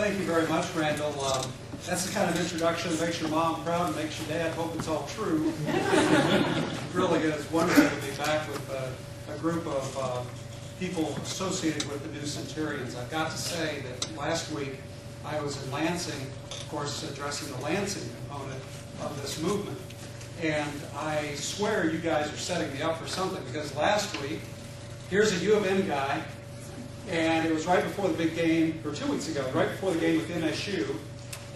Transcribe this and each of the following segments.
Thank you very much, Randall. That's the kind of introduction that makes your mom proud and makes your dad hope it's all true. It really is wonderful to be back with a group of people associated with the new Centurions. I've got to say that last week I was in Lansing, of course, addressing the Lansing component of this movement. And I swear you guys are setting me up for something, because last week, here's a U of M guy, and it was right before the big game, or 2 weeks ago, right before the game with MSU.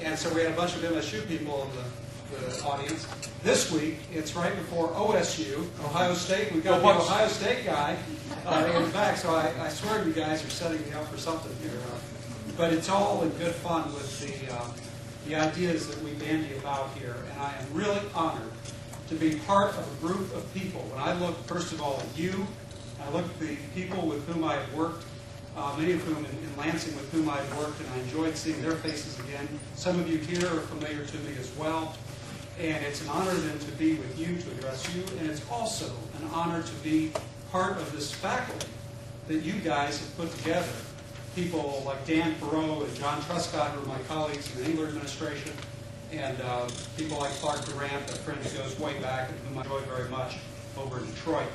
And so we had a bunch of MSU people in the audience. This week, it's right before OSU, Ohio State. We've got the Ohio State guy in the back, so I swear you guys are setting me up for something here. But it's all in good fun with the ideas that we bandy about here. And I am really honored to be part of a group of people. When I look, first of all, at you, I look at the people with whom I've worked, many of whom in Lansing with whom I've worked, and I enjoyed seeing their faces again. Some of you here are familiar to me as well. And it's an honor then to be with you, to address you, and it's also an honor to be part of this faculty that you guys have put together. People like Dan Perot and John Truscott, who are my colleagues in the Engler administration, and people like Clark Durant, a friend who goes way back and whom I enjoy very much over in Detroit.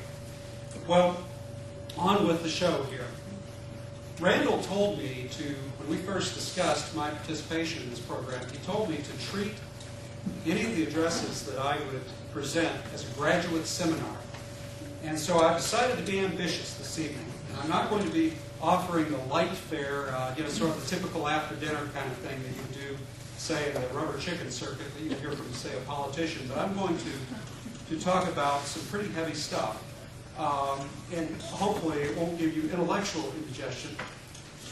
Well, on with the show here. Randall told me to, when we first discussed my participation in this program, he told me to treat any of the addresses that I would present as a graduate seminar. And so I've decided to be ambitious this evening. And I'm not going to be offering the light fare, sort of the typical after-dinner kind of thing that you do, say, in the rubber chicken circuit that you hear from, say, a politician. But I'm going to talk about some pretty heavy stuff. And hopefully it won't give you intellectual indigestion.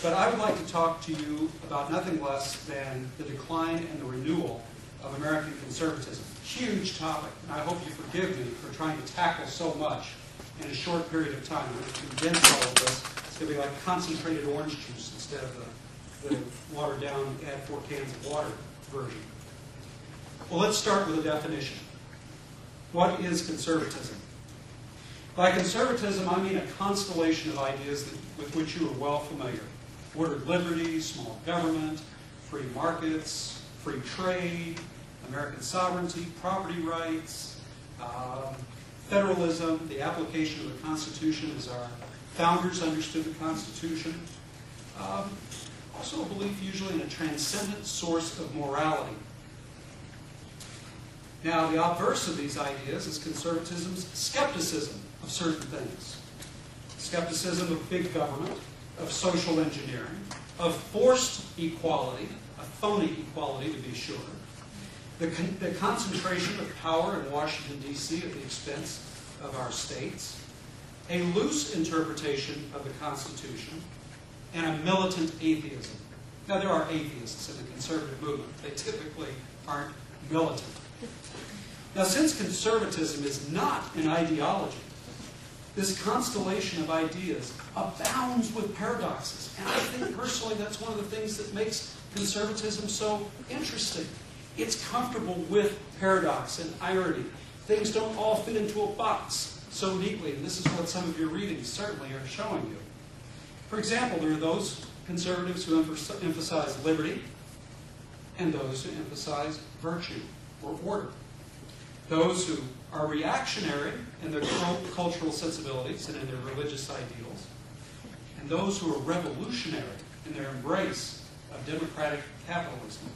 But I would like to talk to you about nothing less than the decline and the renewal of American conservatism. Huge topic, and I hope you forgive me for trying to tackle so much in a short period of time. I'm going to condense all of this. It's going to be like concentrated orange juice instead of the watered down, add 4 cans of water version. Well, let's start with a definition. What is conservatism? By conservatism, I mean a constellation of ideas with which you are well familiar. Ordered liberty, small government, free markets, free trade, American sovereignty, property rights, federalism, the application of the Constitution as our founders understood the Constitution. Also a belief usually in a transcendent source of morality. Now, the obverse of these ideas is conservatism's skepticism of certain things. Skepticism of big government, of social engineering, of forced equality, a phony equality to be sure, the concentration of power in Washington, D.C. at the expense of our states, a loose interpretation of the Constitution, and a militant atheism. Now, there are atheists in the conservative movement. They typically aren't militant. Now, since conservatism is not an ideology, this constellation of ideas abounds with paradoxes. And I think personally that's one of the things that makes conservatism so interesting. It's comfortable with paradox and irony. Things don't all fit into a box so neatly, and this is what some of your readings certainly are showing you. For example, there are those conservatives who emphasize liberty and those who emphasize virtue or order. Those who are reactionary in their cultural sensibilities and in their religious ideals, and those who are revolutionary in their embrace of democratic capitalism.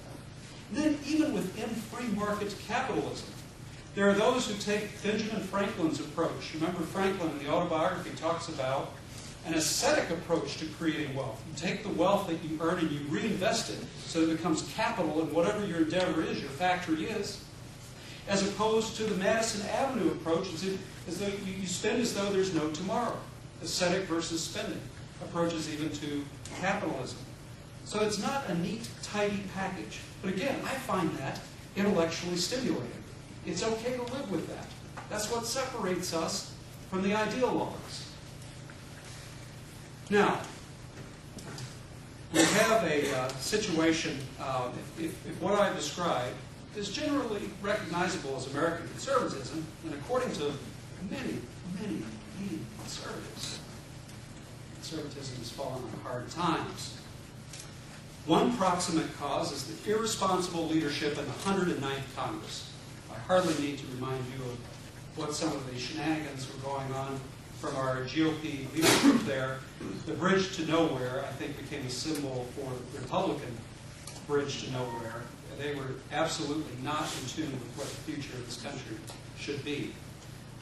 And then even within free market capitalism, there are those who take Benjamin Franklin's approach. Remember, Franklin in the autobiography talks about an ascetic approach to creating wealth. You take the wealth that you earn and you reinvest it so it becomes capital in whatever your endeavor is, your factory is, as opposed to the Madison Avenue approach, as though you spend as though there's no tomorrow. Ascetic versus spending approaches even to capitalism. So it's not a neat, tidy package. But again, I find that intellectually stimulating. It's okay to live with that. That's what separates us from the ideologues. Now, we have a situation, if what I've described is generally recognizable as American conservatism, and according to many conservatives, conservatism has fallen on hard times. One proximate cause is the irresponsible leadership in the 109th Congress. I hardly need to remind you of what some of the shenanigans were going on from our GOP leadership there. The bridge to nowhere, I think, became a symbol for the Republican bridge to nowhere. They were absolutely not in tune with what the future of this country should be.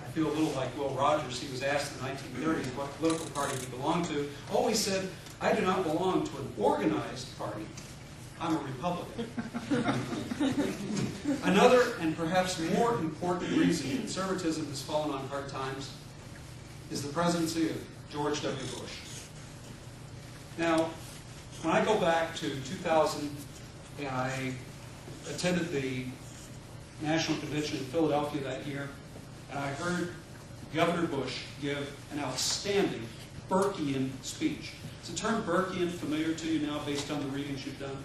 I feel a little like Will Rogers. He was asked in the 1930s what political party he belonged to. Oh, he said, I do not belong to an organized party. I'm a Republican. Another and perhaps more important reason conservatism has fallen on hard times is the presidency of George W. Bush. Now, when I go back to 2000 and I attended the National Convention in Philadelphia that year, and I heard Governor Bush give an outstanding Burkean speech. Is the term Burkean familiar to you now based on the readings you've done?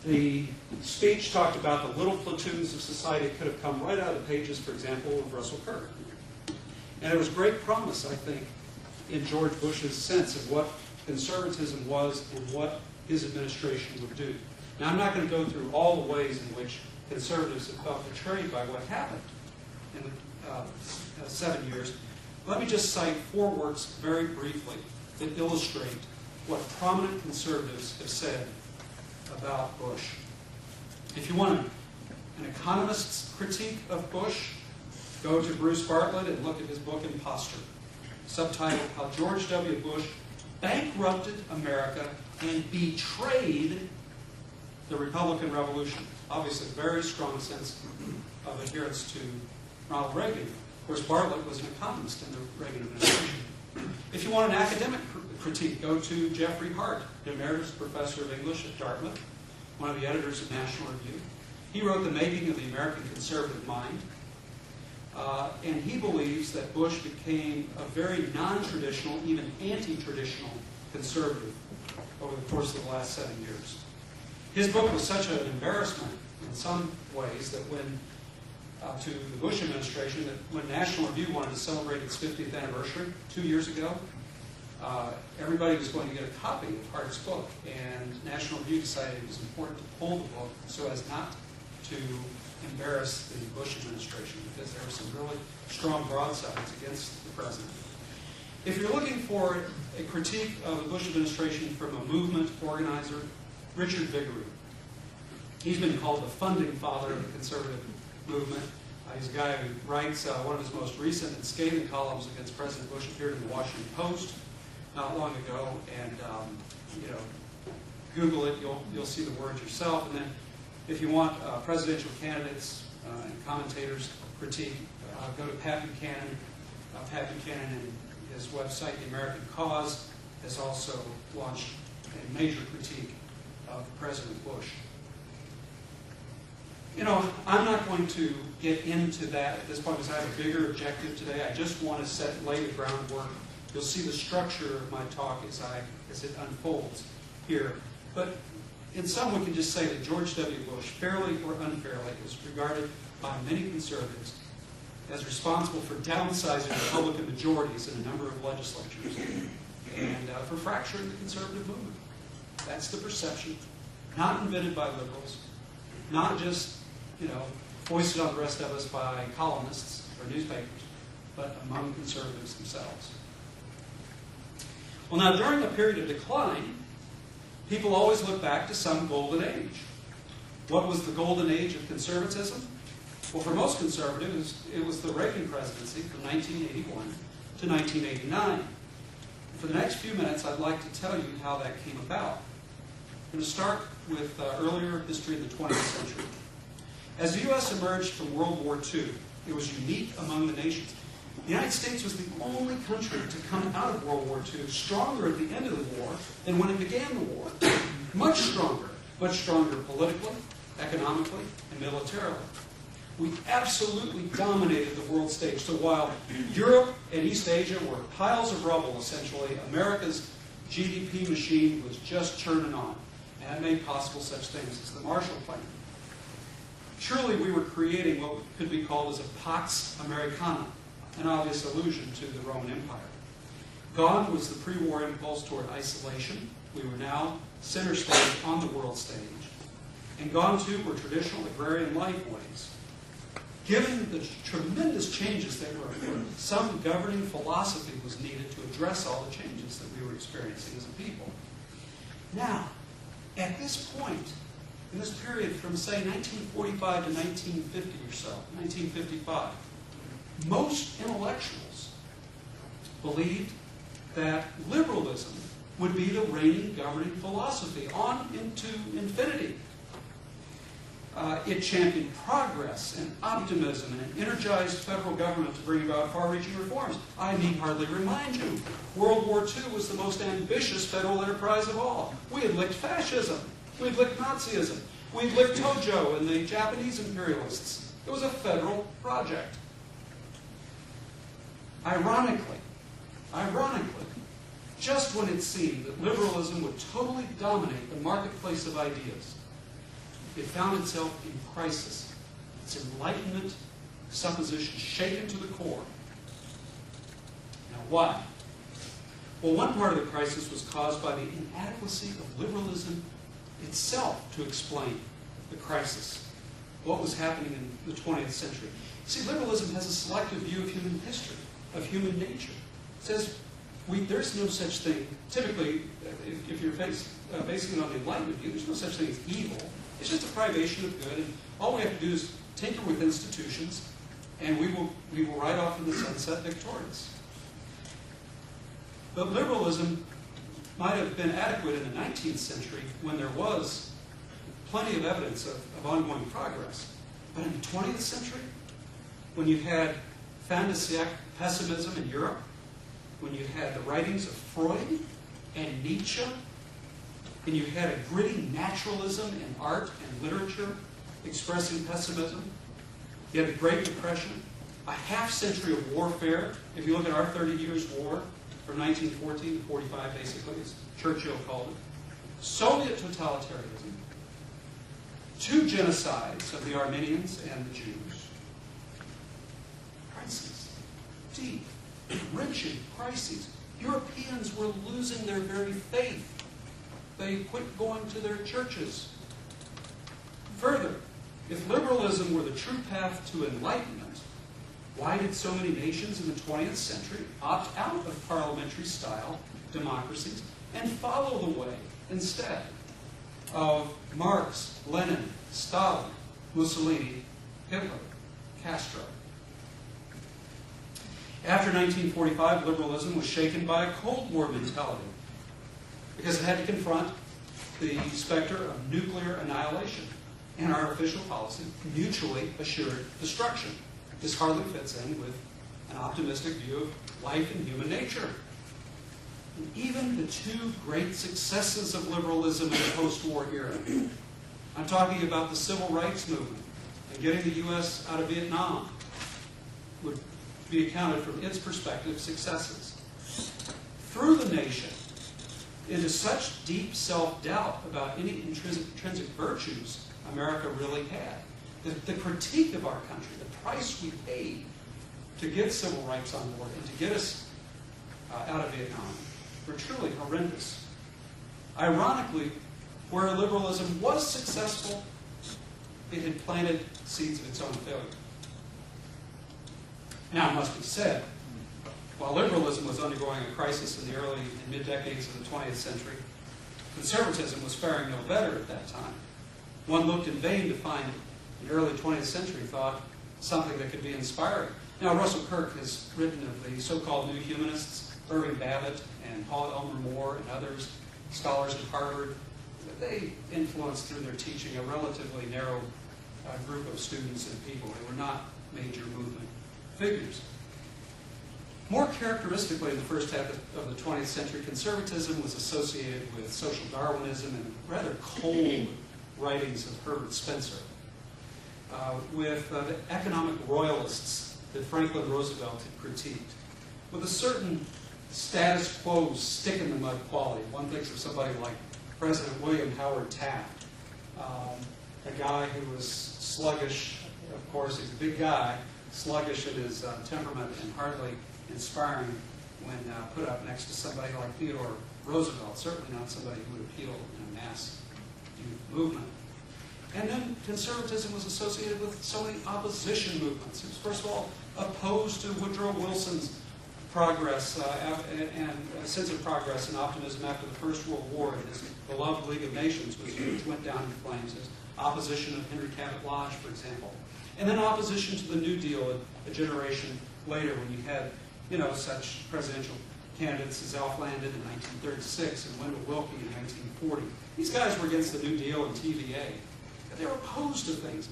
The speech talked about the little platoons of society that could have come right out of the pages, for example, of Russell Kirk. And there was great promise, I think, in George Bush's sense of what conservatism was and what his administration would do. Now, I'm not going to go through all the ways in which conservatives have felt betrayed by what happened in the 7 years. Let me just cite 4 works very briefly that illustrate what prominent conservatives have said about Bush. If you want an economist's critique of Bush, go to Bruce Bartlett and look at his book Imposter, subtitled How George W. Bush Bankrupted America and Betrayed the Republican Revolution. Obviously, a very strong sense of adherence to Ronald Reagan. Of course, Bartlett was an economist in the Reagan administration. If you want an academic critique, go to Jeffrey Hart, the emeritus professor of English at Dartmouth, one of the editors of National Review. He wrote The Making of the American Conservative Mind, and he believes that Bush became a very non-traditional, even anti-traditional conservative over the course of the last 7 years. His book was such an embarrassment in some ways that when to the Bush administration, that when National Review wanted to celebrate its 50th anniversary 2 years ago, everybody was going to get a copy of Hart's book, and National Review decided it was important to pull the book so as not to embarrass the Bush administration, because there were some really strong broadsides against the president. If you're looking for a critique of the Bush administration from a movement organizer, Richard Viguerie. He's been called the funding father of the conservative movement. He's a guy who writes one of his most recent and scathing columns against President Bush, appeared in the Washington Post not long ago, and Google it, you'll see the words yourself. And then if you want presidential candidates and commentators critique, go to Pat Buchanan. Pat Buchanan and his website, The American Cause, has also launched a major critique of President Bush. You know, I'm not going to get into that at this point because I have a bigger objective today. I just want to lay the groundwork. You'll see the structure of my talk as it unfolds here. But in sum, we can just say that George W. Bush, fairly or unfairly, is regarded by many conservatives as responsible for downsizing Republican majorities in a number of legislatures and for fracturing the conservative movement. That's the perception, not invented by liberals, not just, foisted on the rest of us by columnists or newspapers, but among conservatives themselves. Well, now, during a period of decline, people always look back to some golden age. What was the golden age of conservatism? Well, for most conservatives, it was the Reagan presidency from 1981 to 1989. For the next few minutes, I'd like to tell you how that came about. I'm going to start with earlier history of the 20th century. As the U.S. emerged from World War II, it was unique among the nations. The United States was the only country to come out of World War II stronger at the end of the war than when it began the war. Much stronger politically, economically, and militarily. We absolutely dominated the world stage. So while Europe and East Asia were piles of rubble, essentially, America's GDP machine was just churning on. And that made possible such things as the Marshall Plan. Surely we were creating what could be called as a Pax Americana, an obvious allusion to the Roman Empire. Gone was the pre-war impulse toward isolation, We were now center stage on the world stage, and gone to were traditional agrarian life ways. Given the tremendous changes that were occurring, some governing philosophy was needed to address all the changes that we were experiencing as a people. Now, at this point, in this period from, say, 1945 to 1950 or so, 1955, most intellectuals believed that liberalism would be the reigning governing philosophy on into infinity. It championed progress and optimism and an energized federal government to bring about far-reaching reforms. I need hardly remind you, World War II was the most ambitious federal enterprise of all. We had licked fascism. We had licked Nazism. We had licked Tojo and the Japanese imperialists. It was a federal project. Ironically, just when it seemed that liberalism would totally dominate the marketplace of ideas, it found itself in crisis, its Enlightenment supposition shaken to the core. Now, why? Well, one part of the crisis was caused by the inadequacy of liberalism itself to explain the crisis, what was happening in the 20th century. See, liberalism has a selective view of human history, of human nature. It says there's no such thing, typically, if you're basing it on the Enlightenment view, there's no such thing as evil. It's just a privation of good, and all we have to do is tinker with institutions, and we will ride off in the sunset victorious. But liberalism might have been adequate in the 19th century when there was plenty of evidence of ongoing progress. But in the 20th century, when you had fin de siècle pessimism in Europe, when you had the writings of Freud and Nietzsche, and you had a gritty naturalism in art and literature expressing pessimism, you had the Great Depression, a half-century of warfare. If you look at our 30 Years' War, from 1914 to 45, basically, as Churchill called it, Soviet totalitarianism, 2 genocides of the Armenians and the Jews, crises, deep, wrenching crises. Europeans were losing their very faith. They quit going to their churches. Further, if liberalism were the true path to enlightenment, why did so many nations in the 20th century opt out of parliamentary-style democracies and follow the way, instead, of Marx, Lenin, Stalin, Mussolini, Hitler, Castro? After 1945, liberalism was shaken by a Cold War mentality, because it had to confront the specter of nuclear annihilation and our official policy, mutually assured destruction. This hardly fits in with an optimistic view of life and human nature. And even the 2 great successes of liberalism in the post-war era, I'm talking about the civil rights movement and getting the U.S. out of Vietnam, would be accounted from its perspective successes. Threw the nation into such deep self-doubt about any intrinsic virtues America really had. The critique of our country, the price we paid to get civil rights on board and to get us out of Vietnam, were truly horrendous. Ironically, where liberalism was successful, it had planted seeds of its own failure. Now, it must be said, while liberalism was undergoing a crisis in the early and mid-decades of the 20th century, conservatism was faring no better at that time. One looked in vain to find the early 20th century thought something that could be inspiring. Now, Russell Kirk has written of the so-called new humanists, Irving Babbitt and Paul Elmer Moore and others, scholars at Harvard. They influenced through their teaching a relatively narrow group of students and people. They were not major movement figures. More characteristically, in the first half of the 20th century, conservatism was associated with social Darwinism and rather cold writings of Herbert Spencer, with the economic royalists that Franklin Roosevelt had critiqued, with a certain status quo, stick-in-the-mud quality. One thinks of somebody like President William Howard Taft, a guy who was sluggish. Of course, he's a big guy, sluggish in his temperament and hardly inspiring when put up next to somebody like Theodore Roosevelt, certainly not somebody who would appeal in a mass youth movement. And then conservatism was associated with so many opposition movements. It was, first of all, opposed to Woodrow Wilson's progress and sense of progress and optimism after the First World War and his beloved League of Nations, which went down in flames. There's opposition of Henry Cabot Lodge, for example. And then opposition to the New Deal a generation later, when you had, such presidential candidates as Alf Landon in 1936 and Wendell Willkie in 1940. These guys were against the New Deal and TVA. But they were opposed to things.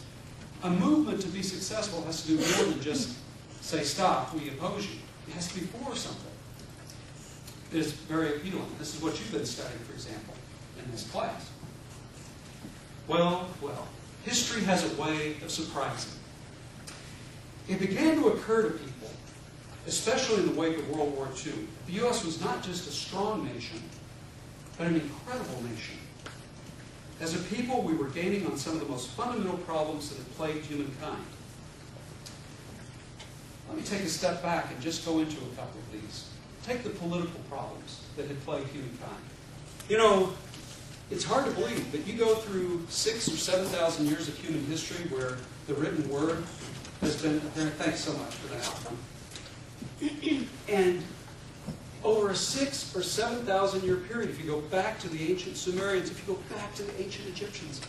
A movement to be successful has to do more than just say, stop, we oppose you. It has to be for something. It is very appealing. This is what you've been studying, for example, in this class. Well, history has a way of surprising. It began to occur to people, especially in the wake of World War II, the U.S. was not just a strong nation, but an incredible nation. As a people, we were gaining on some of the most fundamental problems that have plagued humankind. Let me take a step back and just go into a couple of these. Take the political problems that had plagued humankind. It's hard to believe that you go through 6,000 or 7,000 years of human history where the written word has been, thanks so much for that. And over a 6,000 or 7,000 year period, if you go back to the ancient Sumerians, if you go back to the ancient Egyptians,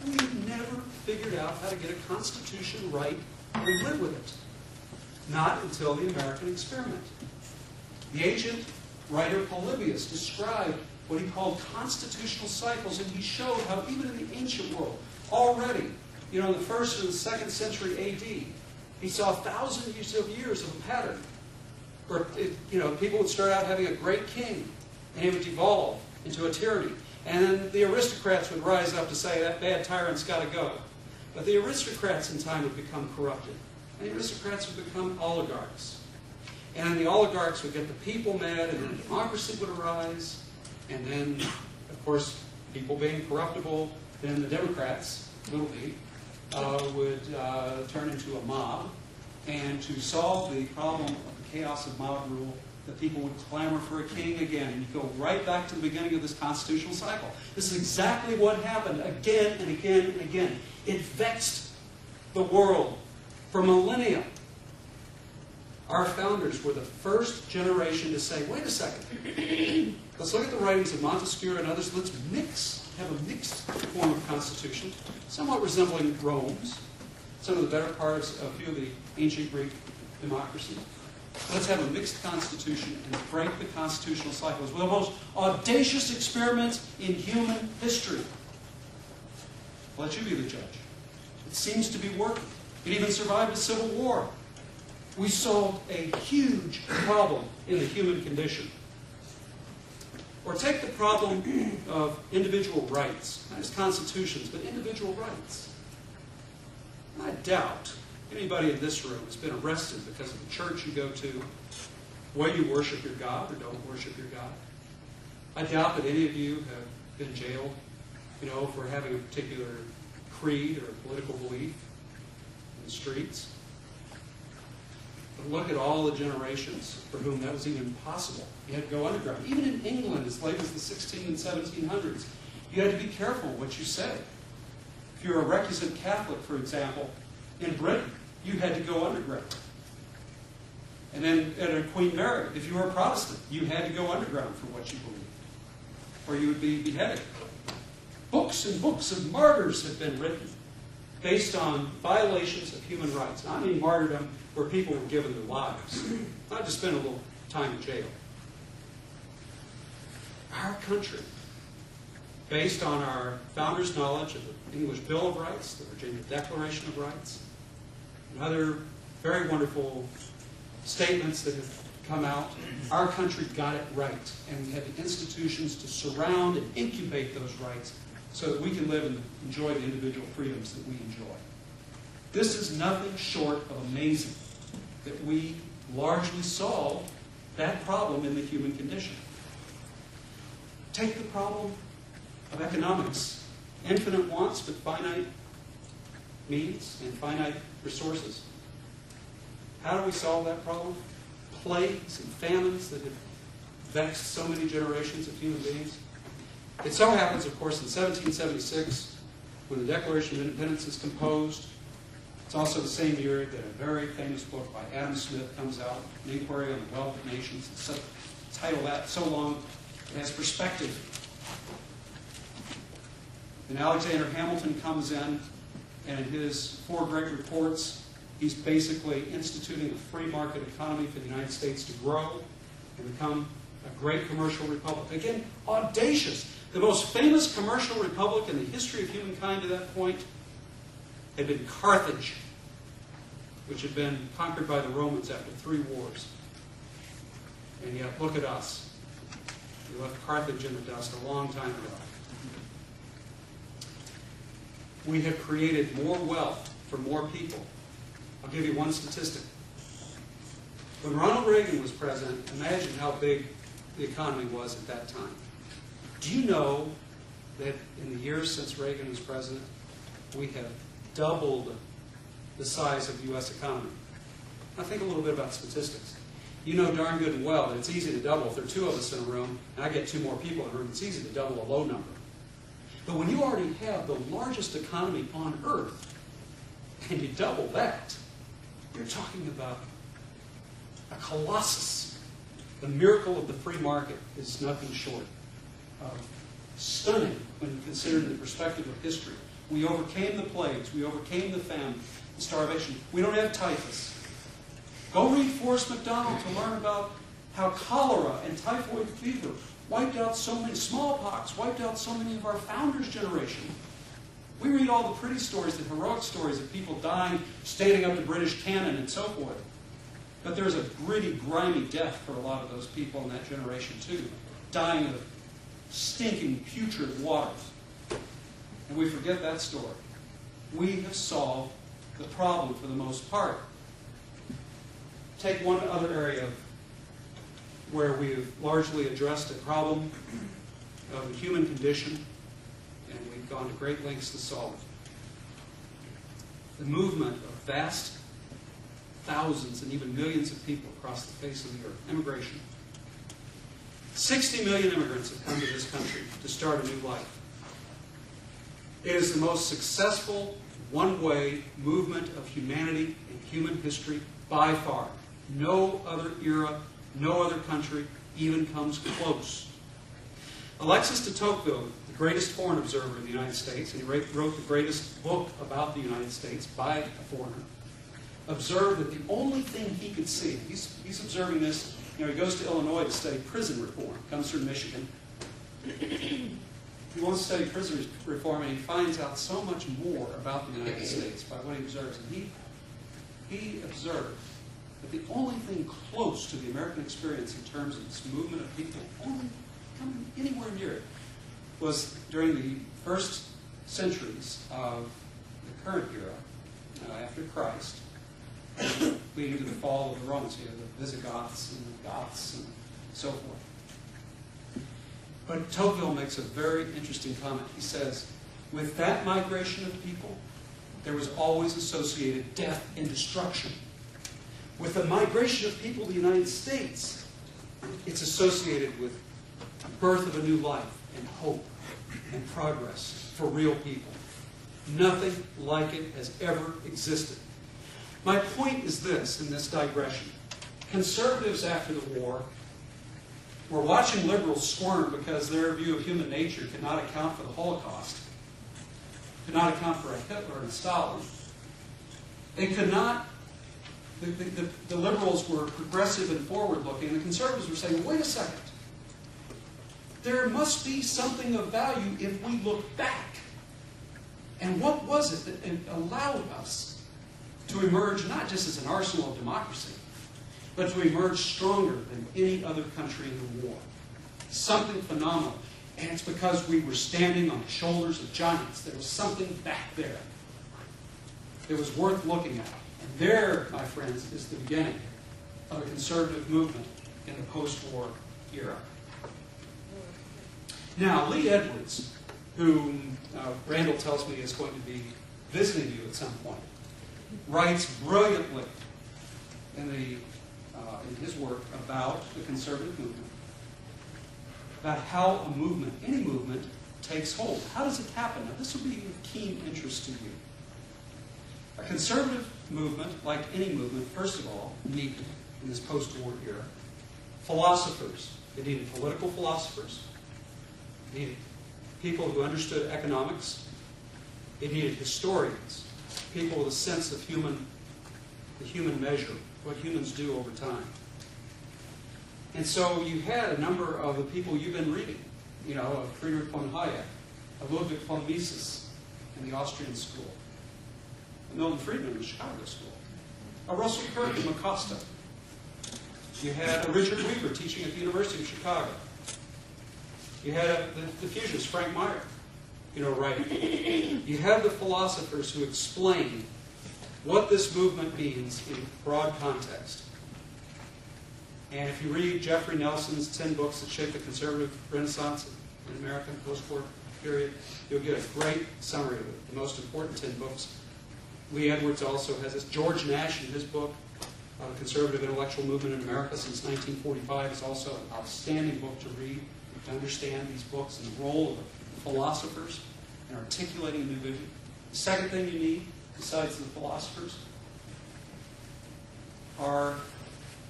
we've never figured out how to get a constitution right and live with it. Not until the American experiment. The ancient writer Polybius described what he called constitutional cycles, and he showed how even in the ancient world, already, in the 1st or the 2nd century A.D., he saw thousands of years of a pattern where people would start out having a great king, and he would devolve into a tyranny. And then the aristocrats would rise up to say, that bad tyrant's got to go. But the aristocrats in time would become corrupted. And the aristocrats would become oligarchs. And the oligarchs would get the people mad, and then democracy would arise. And then, of course, people being corruptible, then the Democrats, little b, would turn into a mob. And to solve the problem of the chaos of mob rule, the people would clamor for a king again. And you go right back to the beginning of this constitutional cycle. This is exactly what happened again and again and again. It vexed the world for millennia. Our founders were the first generation to say, wait a second, let's look at the writings of Montesquieu and others, let's have a mixed form of constitution, somewhat resembling Rome's, some of the better parts of a few of the ancient Greek democracies. Let's have a mixed constitution and break the constitutional cycle. It was one of the most audacious experiments in human history. I'll let you be the judge. It seems to be working. It even survived a civil war. We solved a huge problem in the human condition. Or take the problem of individual rights, not just constitutions, but individual rights. I doubt anybody in this room has been arrested because of the church you go to, the way you worship your God or don't worship your God. I doubt that any of you have been jailed, for having a particular creed or political belief in the streets. But look at all the generations for whom that was even possible. You had to go underground. Even in England, as late as the 1600s and 1700s, you had to be careful what you said. If you're a recusant Catholic, for example, in Britain, you had to go underground. And then at Queen Mary, if you were a Protestant, you had to go underground for what you believed, or you would be beheaded. Books and books of martyrs have been written based on violations of human rights. Now, I mean martyrdom where people were given their lives, not just spend a little time in jail. Our country, based on our founders' knowledge of the English Bill of Rights, the Virginia Declaration of Rights, and other very wonderful statements that have come out, our country got it right. And we had the institutions to surround and incubate those rights so that we can live and enjoy the individual freedoms that we enjoy. This is nothing short of amazing that we largely solved that problem in the human condition. Take the problem of economics. Infinite wants, but finite means and finite resources. How do we solve that problem? plagues and famines that have vexed so many generations of human beings. It so happens, of course, in 1776, when the Declaration of Independence is composed. It's also the same year that a very famous book by Adam Smith comes out, An Inquiry on the Wealth of Nations. It's titled that so long, it has perspective. Then Alexander Hamilton comes in, and in his 4 great reports, he's basically instituting a free market economy for the United States to grow and become a great commercial republic. Again, audacious. The most famous commercial republic in the history of humankind to that point had been Carthage, which had been conquered by the Romans after 3 wars. And yet, look at us. We left Carthage in the dust a long time ago. We have created more wealth for more people. I'll give you one statistic. When Ronald Reagan was president, imagine how big the economy was at that time. Do you know that in the years since Reagan was president, we have doubled the size of the U.S. economy? Now think a little bit about statistics. You know darn good and well that it's easy to double. If there are 2 of us in a room, and I get 2 more people in a room, it's easy to double a low number. But when you already have the largest economy on earth, and you double that, you're talking about a colossus. The miracle of the free market is nothing short of stunning when you consider the perspective of history. We overcame the plagues. We overcame the famine, the starvation. We don't have typhus. Go read Forrest McDonald to learn about how cholera and typhoid fever wiped out so many, smallpox wiped out so many of our founders' generation. We read all the pretty stories, the heroic stories of people dying, standing up to British cannon and so forth. But there's a gritty, grimy death for a lot of those people in that generation too, dying of stinking, putrid waters. And we forget that story. We have solved the problem for the most part. Take one other area where we've largely addressed a problem of the human condition, and we've gone to great lengths to solve it. The movement of vast thousands and even millions of people across the face of the earth. Immigration. 60 million immigrants have come to this country to start a new life. It is the most successful one-way movement of humanity in human history by far. No other era, no other country even comes close. Alexis de Tocqueville, the greatest foreign observer in the United States, and he wrote the greatest book about the United States by a foreigner, observed that the only thing he could see, he's observing this, he goes to Illinois to study prison reform, comes from Michigan. He wants to study prison reform, and he finds out so much more about the United States by what he observes. And he observed that the only thing close to the American experience in terms of this movement of people, only coming anywhere near it, was during the first centuries of the current era, after Christ, leading to the fall of the Romans, the Visigoths and the Goths and so forth. But Tocqueville makes a very interesting comment. He says, with that migration of people, there was always associated death and destruction. With the migration of people to the United States, it's associated with the birth of a new life and hope and progress for real people. Nothing like it has ever existed. My point is this, in this digression. Conservatives after the war were watching liberals squirm because their view of human nature could not account for the Holocaust, could not account for a Hitler and Stalin. They could not. The liberals were progressive and forward-looking, and the conservatives were saying, wait a second. There must be something of value if we look back. And what was it that allowed us to emerge not just as an arsenal of democracy, but to emerge stronger than any other country in the war? Something phenomenal. And it's because we were standing on the shoulders of giants. There was something back there that was worth looking at. And there, my friends, is the beginning of a conservative movement in the post-war era. Now, Lee Edwards, whom Randall tells me is going to be visiting you at some point, writes brilliantly in the in his work about the conservative movement, about how a movement, any movement, takes hold. How does it happen? Now, this will be of keen interest to you. A conservative movement, like any movement, first of all, needed, in this post-war era, philosophers. It needed political philosophers. It needed people who understood economics. It needed historians, people with a sense of the human measure, what humans do over time. And so you had a number of the people you've been reading, of Friedrich von Hayek, of Ludwig von Mises in the Austrian school, Milton Friedman in the Chicago school, a Russell Kirk in Acosta. You had a Richard Weaver teaching at the University of Chicago. You had the futurist, Frank Meyer, writing. You have the philosophers who explain what this movement means in broad context. And if you read Jeffrey Nelson's 10 books that shaped the conservative renaissance in America, post-war period, you'll get a great summary of it, the most important 10 books. Lee Edwards also has this. George Nash, in his book, The Conservative Intellectual Movement in America since 1945, is also an outstanding book to read, to understand these books and the role of the philosophers in articulating a new vision. The second thing you need, besides the philosophers, are,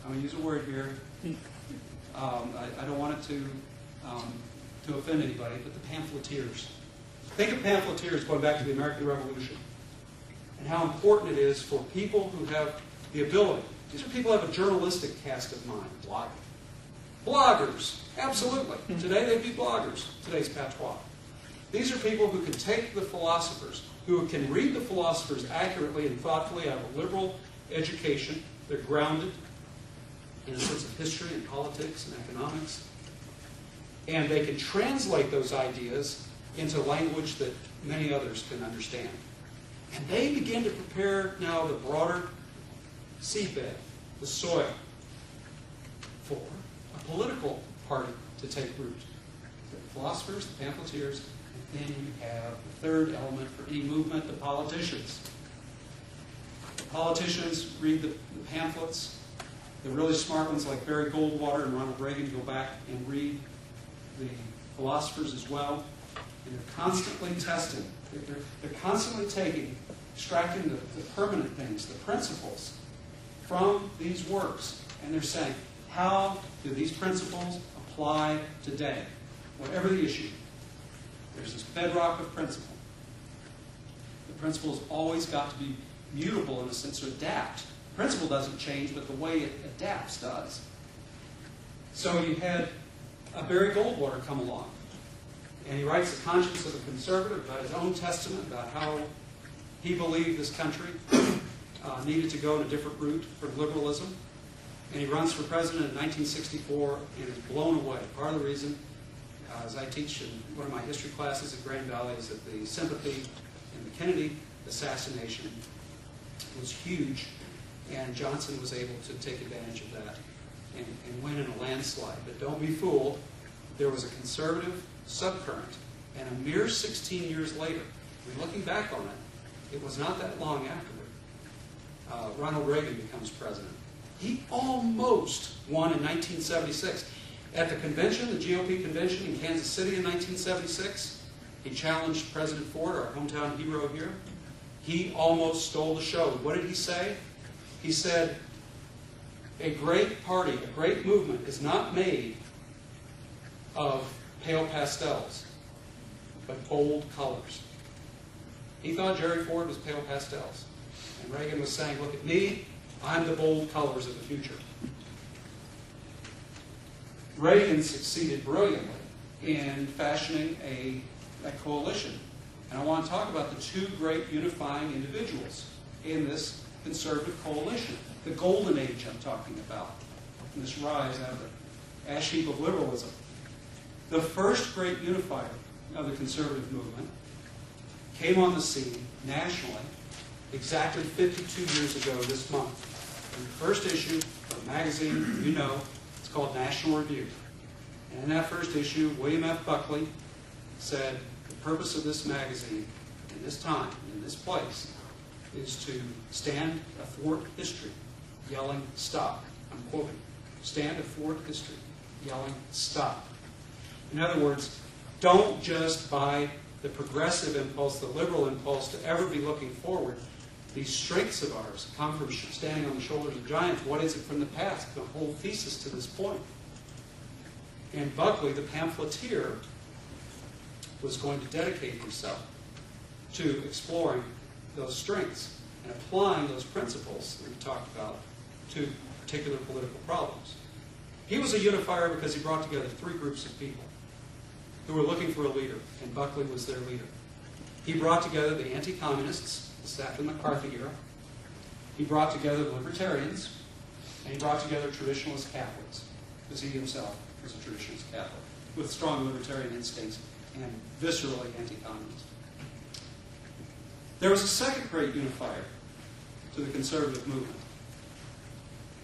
I'm going to use a word here, I don't want it to offend anybody, but the pamphleteers. Think of pamphleteers going back to the American Revolution and how important it is for people who have the ability. These are people who have a journalistic cast of mind. Bloggers, absolutely. Today they'd be bloggers, today's patois. These are people who can take the philosophers, who can read the philosophers accurately and thoughtfully out of a liberal education. They're grounded in a sense of history and politics and economics. And they can translate those ideas into language that many others can understand. And they begin to prepare now the broader seedbed, the soil, for a political party to take root. The philosophers, the pamphleteers, and then you have the third element for any movement, the politicians. The politicians read the pamphlets. The really smart ones like Barry Goldwater and Ronald Reagan go back and read the philosophers as well. And they're constantly testing. They're constantly extracting the permanent things, the principles from these works. And they're saying, how do these principles apply today? Whatever the issue. There's this bedrock of principle. The principle has always got to be mutable in a sense, to adapt. The principle doesn't change, but the way it adapts does. So you had Barry Goldwater come along. And he writes The Conscience of a Conservative, about his own testament, about how he believed this country needed to go in a different route for liberalism. And he runs for president in 1964 and is blown away. Part of the reason, as I teach in one of my history classes at Grand Valley, is that the sympathy in the Kennedy assassination was huge, and Johnson was able to take advantage of that and win in a landslide. But don't be fooled. There was a conservative subcurrent, and a mere 16 years later, looking back on it, it was not that long afterward, Ronald Reagan becomes president. He almost won in 1976. At the convention, the GOP convention in Kansas City in 1976, he challenged President Ford, our hometown hero here. He almost stole the show. What did he say? He said, a great party, a great movement is not made of pale pastels, but bold colors. He thought Jerry Ford was pale pastels. And Reagan was saying, look at me, I'm the bold colors of the future. Reagan succeeded brilliantly in fashioning a coalition. And I want to talk about the two great unifying individuals in this conservative coalition. The golden age I'm talking about, and this rise out of the ash heap of liberalism. The first great unifier of the conservative movement came on the scene nationally exactly 52 years ago this month. In the first issue of a magazine, you know, it's called National Review. And in that first issue, William F. Buckley said, the purpose of this magazine, in this time, in this place, is to stand athwart history, yelling, stop. I'm quoting, stand athwart history, yelling, stop. In other words, don't just buy the progressive impulse, the liberal impulse to ever be looking forward. These strengths of ours come from standing on the shoulders of giants. What is it from the past? The whole thesis to this point. And Buckley, the pamphleteer, was going to dedicate himself to exploring those strengths and applying those principles that we've talked about to particular political problems. He was a unifier because he brought together three groups of people who were looking for a leader, and Buckley was their leader. He brought together the anti-communists, the staff in the McCarthy era. He brought together the libertarians, and he brought together traditionalist Catholics, because he himself was a traditionalist Catholic, with strong libertarian instincts and viscerally anti-communist. There was a second great unifier to the conservative movement,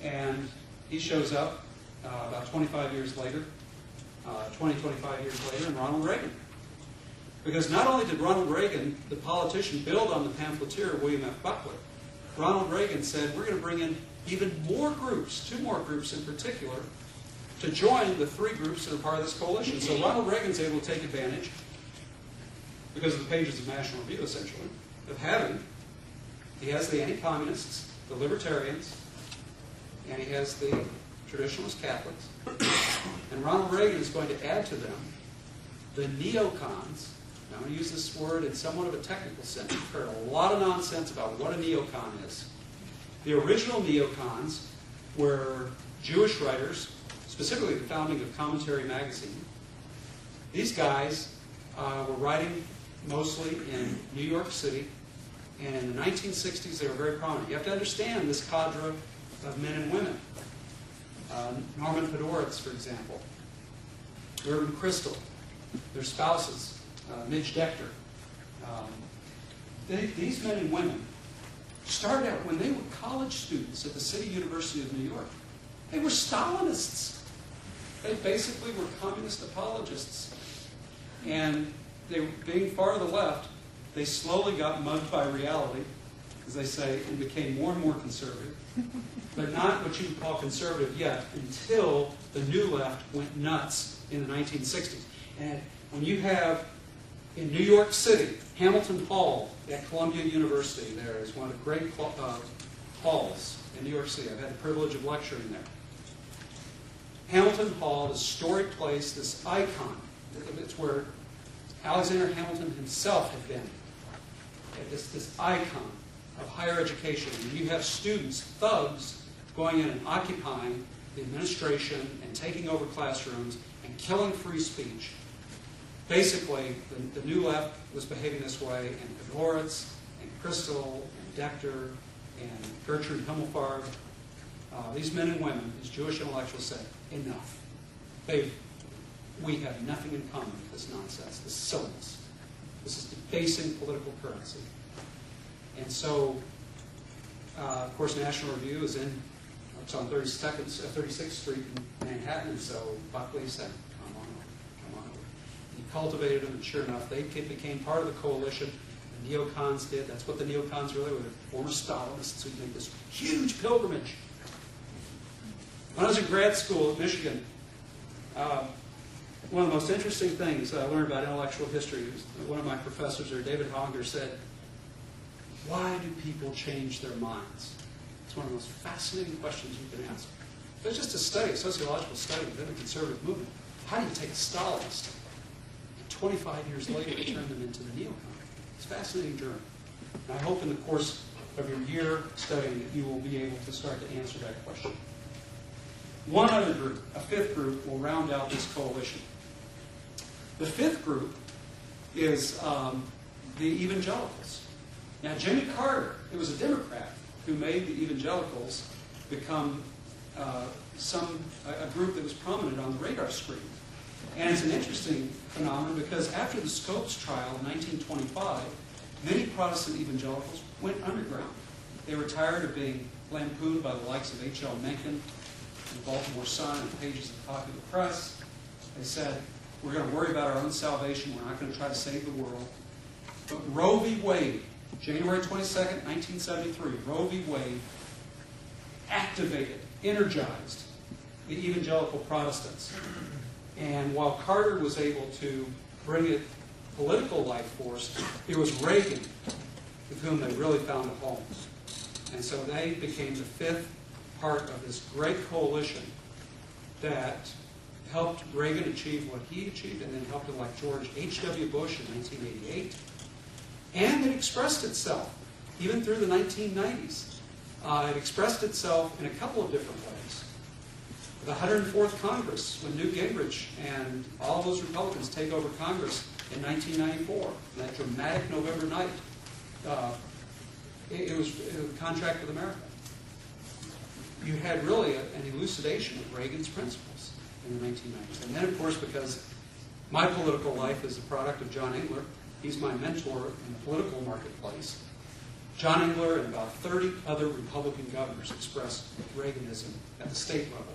and he shows up about 25 years later, 25 years later, in Ronald Reagan. Because not only did Ronald Reagan, the politician, build on the pamphleteer William F. Buckley, Ronald Reagan said, we're going to bring in even more groups, two more groups in particular, to join the three groups that are part of this coalition. So Ronald Reagan's able to take advantage, because of the pages of National Review, essentially, of having, he has the anti-communists, the libertarians, and he has the traditionalist Catholics. And Ronald Reagan is going to add to them the neocons. Now, I'm going to use this word in somewhat of a technical sense. You've heard a lot of nonsense about what a neocon is. The original neocons were Jewish writers, specifically the founding of Commentary magazine. These guys were writing mostly in New York City, and in the 1960s they were very prominent. You have to understand this cadre of men and women. Norman Podhoretz, for example, Irvin Kristol, their spouses, Midge Decter. These men and women started out when they were college students at the City University of New York. They were Stalinists. They basically were communist apologists. And they, being far to the left, they slowly got mugged by reality, as they say, and became more and more conservative. But not what you would call conservative yet, until the new left went nuts in the 1960s. And when you have, in New York City, Hamilton Hall at Columbia University, there is one of the great halls in New York City. I've had the privilege of lecturing there. Hamilton Hall, this storied place, this icon, it's where Alexander Hamilton himself had been. This icon of higher education. And you have students, thugs, going in and occupying the administration and taking over classrooms and killing free speech. Basically, the new left was behaving this way, and Podhoretz and Kristol and Decter and Gertrude Himmelfarb, these men and women, these Jewish intellectuals said, enough. We have nothing in common with this nonsense, this silliness. This is debasing political currency. And so, of course, National Review is it's on 36th Street in Manhattan, and so Buckley said, come on over. He cultivated them, and sure enough, they became part of the coalition. The neocons did. That's what the neocons really were. Former Stalinists who made this huge pilgrimage. When I was in grad school at Michigan, one of the most interesting things I learned about intellectual history was one of my professors there, David Honger, said, why do people change their minds? It's one of the most fascinating questions you can ask. There's just a study, a sociological study within the conservative movement. How do you take a Stalinist and 25 years later turn them into the neocon? It's a fascinating journey. And I hope in the course of your year studying that you will be able to start to answer that question. One other group, a fifth group, will round out this coalition. The fifth group is the Evangelicals. Now, Jimmy Carter, it was a Democrat who made the Evangelicals become a group that was prominent on the radar screen. And it's an interesting phenomenon because after the Scopes trial in 1925, many Protestant evangelicals went underground. They were tired of being lampooned by the likes of H.L. Mencken, the Baltimore Sun, and pages of the popular press. They said, we're going to worry about our own salvation. We're not going to try to save the world. But Roe v. Wade, January 22nd, 1973, Roe v. Wade activated, energized the evangelical Protestants. And while Carter was able to bring it political life force, it was Reagan with whom they really found a home. And so they became the fifth part of this great coalition that helped Reagan achieve what he achieved, and then helped elect George H.W. Bush in 1988. And it expressed itself, even through the 1990s. It expressed itself in a couple of different ways. The 104th Congress, when Newt Gingrich and all those Republicans take over Congress in 1994, that dramatic November night, it was a contract with America. You had really an elucidation of Reagan's principles in the 1990s. And then, of course, because my political life is a product of John Engler, he's my mentor in the political marketplace. John Engler and about 30 other Republican governors expressed Reaganism at the state level.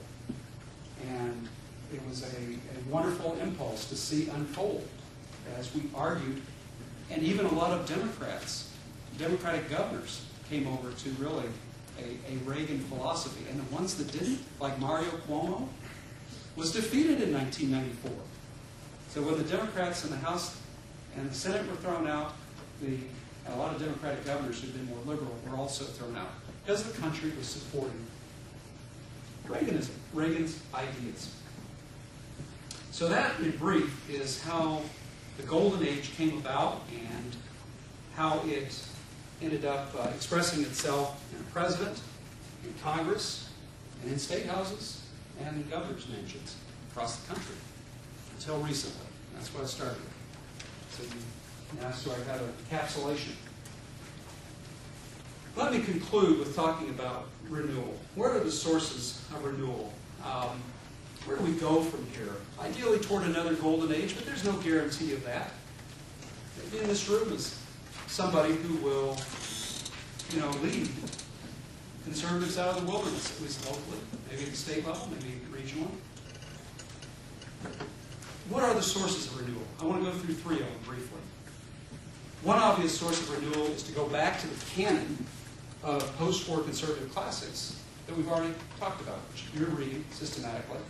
And it was a wonderful impulse to see unfold as we argued. And even a lot of Democratic governors came over to really a Reagan philosophy. And the ones that didn't, like Mario Cuomo, was defeated in 1994. So when the Democrats in the House and the Senate were thrown out, a lot of Democratic governors who'd been more liberal were also thrown out because the country was supporting Reaganism, Reagan's ideas. So that, in brief, is how the Golden Age came about and how it ended up expressing itself in a president, in Congress, and in state houses, and in governor's mansions across the country, until recently. That's what I started with. So so I got a encapsulation. Let me conclude with talking about renewal. Where are the sources of renewal? Where do we go from here? Ideally toward another golden age, but there's no guarantee of that. Maybe in this room is somebody who will, lead conservatives out of the wilderness, at least locally, maybe at the state level, maybe regionally. What are the sources of renewal? I want to go through three of them briefly. One obvious source of renewal is to go back to the canon of post-war conservative classics that we've already talked about, which you're reading systematically,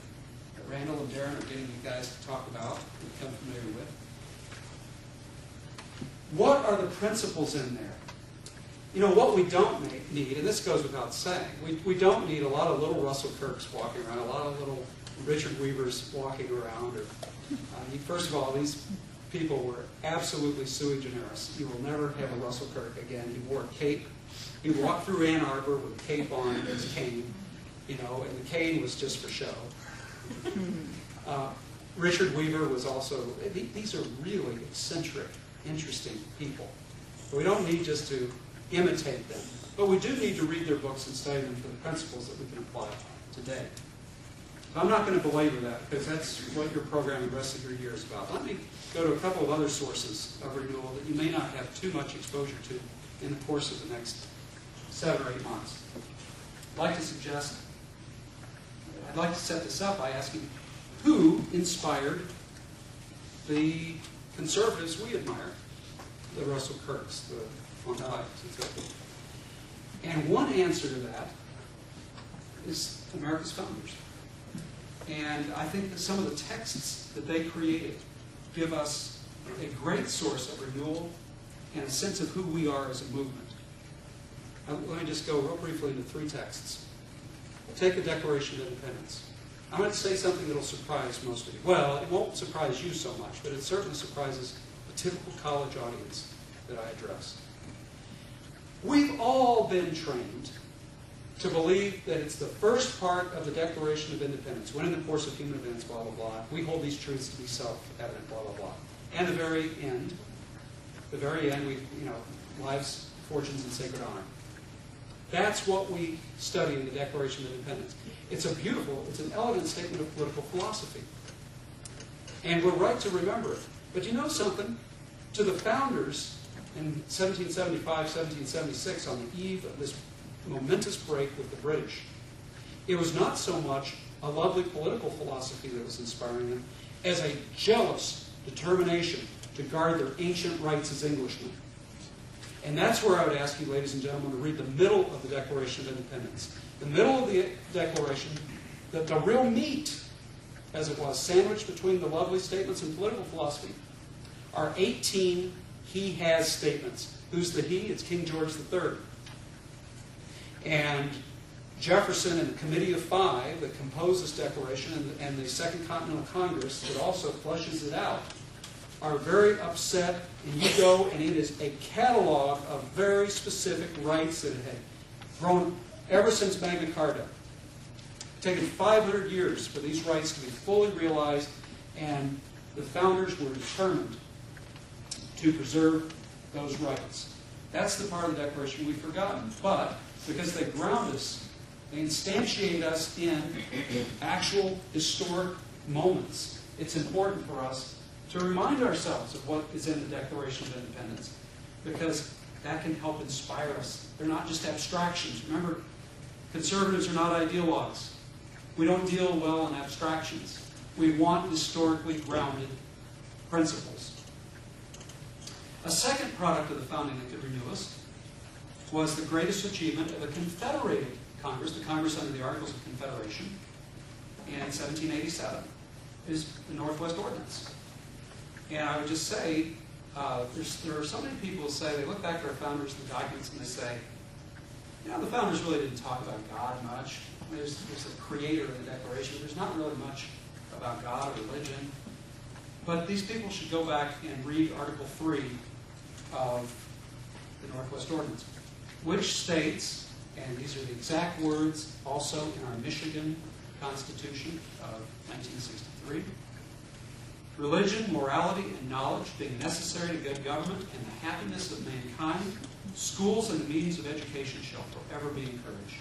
that Randall and Darren are getting you guys to talk about and become familiar with. What are the principles in there? What we don't need, and this goes without saying, we don't need a lot of little Russell Kirks walking around, a lot of little Richard Weavers walking around. First of all, these people were absolutely sui generis. You will never have a Russell Kirk again. He wore a cape. He walked through Ann Arbor with a cape on and his cane, and the cane was just for show. Richard Weaver was also, these are really eccentric, interesting people. We don't need just to imitate them, but we do need to read their books and study them for the principles that we can apply today. I'm not going to belabor that because that's what your program the rest of your year is about. Let me go to a couple of other sources of renewal that you may not have too much exposure to in the course of the next 7 or 8 months. I'd like to set this up by asking who inspired the conservatives we admire, the Russell Kirks, the Untitled, and so forth. And one answer to that is America's founders. And I think that some of the texts that they created give us a great source of renewal and a sense of who we are as a movement. Let me just go real briefly into 3 texts. Take the Declaration of Independence. I'm going to say something that will surprise most of you. Well, it won't surprise you so much, but it certainly surprises the typical college audience that I address. We've all been trained to believe that it's the first part of the Declaration of Independence, when in the course of human events, blah, blah, blah, we hold these truths to be self-evident, blah, blah, blah. And the very end, lives, fortunes, and sacred honor. That's what we study in the Declaration of Independence. It's an elegant statement of political philosophy. And we're right to remember it. But you know something? To the founders in 1775, 1776, on the eve of this momentous break with the British, it was not so much a lovely political philosophy that was inspiring them as a jealous determination to guard their ancient rights as Englishmen. And that's where I would ask you, ladies and gentlemen, to read the middle of the Declaration of Independence. The middle of the Declaration, the real meat, as it was, sandwiched between the lovely statements and political philosophy, are 18 he has statements. Who's the he? It's King George III. And Jefferson and the Committee of Five that compose this declaration, and the Second Continental Congress that also fleshes it out, are very upset, and you go, and it is a catalog of very specific rights that it had grown ever since Magna Carta. It's taken 500 years for these rights to be fully realized, and the founders were determined to preserve those rights. That's the part of the Declaration we've forgotten. But because they ground us, they instantiate us in actual historic moments, it's important for us to remind ourselves of what is in the Declaration of Independence, because that can help inspire us. They're not just abstractions. Remember, conservatives are not ideologues. We don't deal well in abstractions. We want historically grounded principles. A second product of the founding that could renew us was the greatest achievement of a confederated Congress, the Congress under the Articles of Confederation, in 1787, is the Northwest Ordinance. And I would just say, there are so many people who say, they look back at our founders and the documents and they say, you know, the founders really didn't talk about God much. There's a creator in the Declaration. There's not really much about God or religion. But these people should go back and read Article 3 of the Northwest Ordinance, which states, and these are the exact words also in our Michigan Constitution of 1963, religion, morality, and knowledge being necessary to good government and the happiness of mankind, schools and the means of education shall forever be encouraged.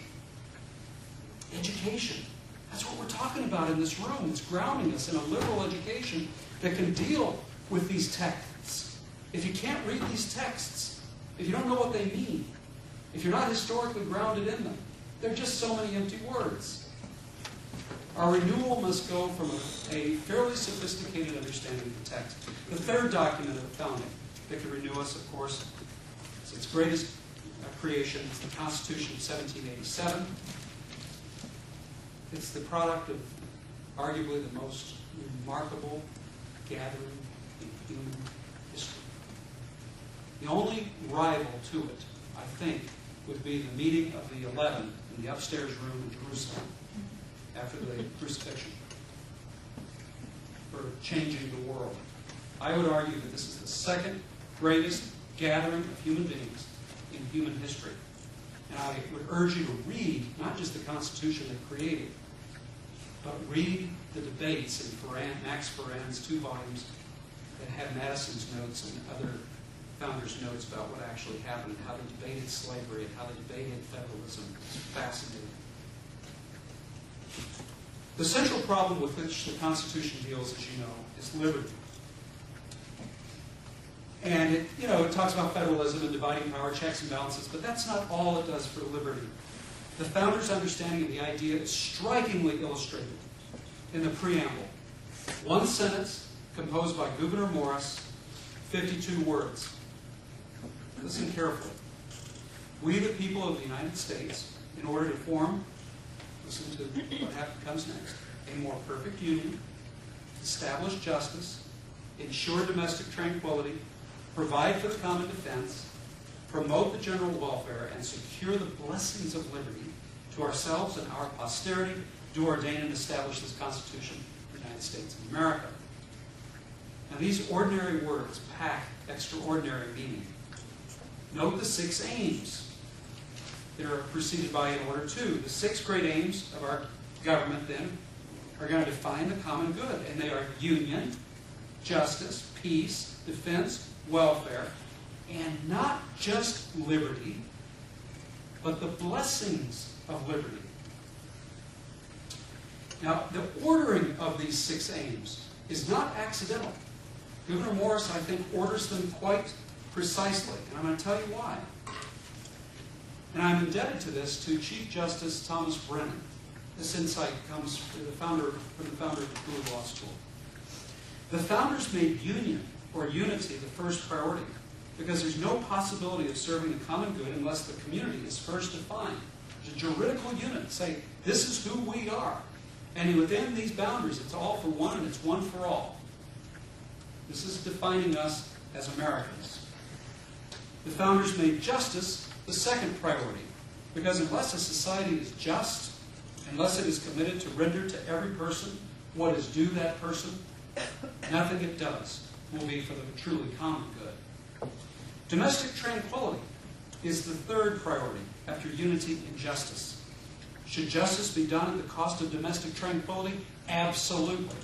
Education. That's what we're talking about in this room. It's grounding us in a liberal education that can deal with these texts. If you can't read these texts, if you don't know what they mean, if you're not historically grounded in them, they're just so many empty words. Our renewal must go from a fairly sophisticated understanding of the text. The third document of the founding that could renew us, of course, is its greatest creation. It's the Constitution of 1787. It's the product of arguably the most remarkable gathering in human history. The only rival to it, I think, would be the meeting of the 11 in the upstairs room in Jerusalem after the crucifixion for changing the world. I would argue that this is the second greatest gathering of human beings in human history. And I would urge you to read not just the Constitution they created, but read the debates in Max Ferrand's 2 volumes that have Madison's notes and other founders' notes about what actually happened, how they debated slavery, and how they debated federalism. It's fascinating. The central problem with which the Constitution deals, as you know, is liberty. And it talks about federalism and dividing power, checks and balances, but that's not all it does for liberty. The founders' understanding of the idea is strikingly illustrated in the Preamble. One sentence composed by Gouverneur Morris, 52 words. Listen carefully. We, the people of the United States, in order to form, listen to what comes next, a more perfect union, establish justice, ensure domestic tranquility, provide for the common defense, promote the general welfare, and secure the blessings of liberty to ourselves and our posterity, do ordain and establish this Constitution of the United States of America. Now, these ordinary words pack extraordinary meaning. Note the 6 aims that are preceded by in order 2. The 6 great aims of our government, then, are going to define the common good, and they are union, justice, peace, defense, welfare, and not just liberty, but the blessings of liberty. Now, the ordering of these 6 aims is not accidental. Gouverneur Morris, I think, orders them quite precisely, and I'm going to tell you why. And I'm indebted to this to Chief Justice Thomas Brennan. This insight comes from the founder of the Cooley Law School. The founders made union or unity the first priority because there's no possibility of serving the common good unless the community is first defined. It's a juridical unit. Say, this is who we are. And within these boundaries, it's all for one and it's one for all. This is defining us as Americans. The founders made justice the second priority, because unless a society is just, unless it is committed to render to every person what is due that person, nothing it does will be for the truly common good. Domestic tranquility is the third priority after unity and justice. Should justice be done at the cost of domestic tranquility? Absolutely.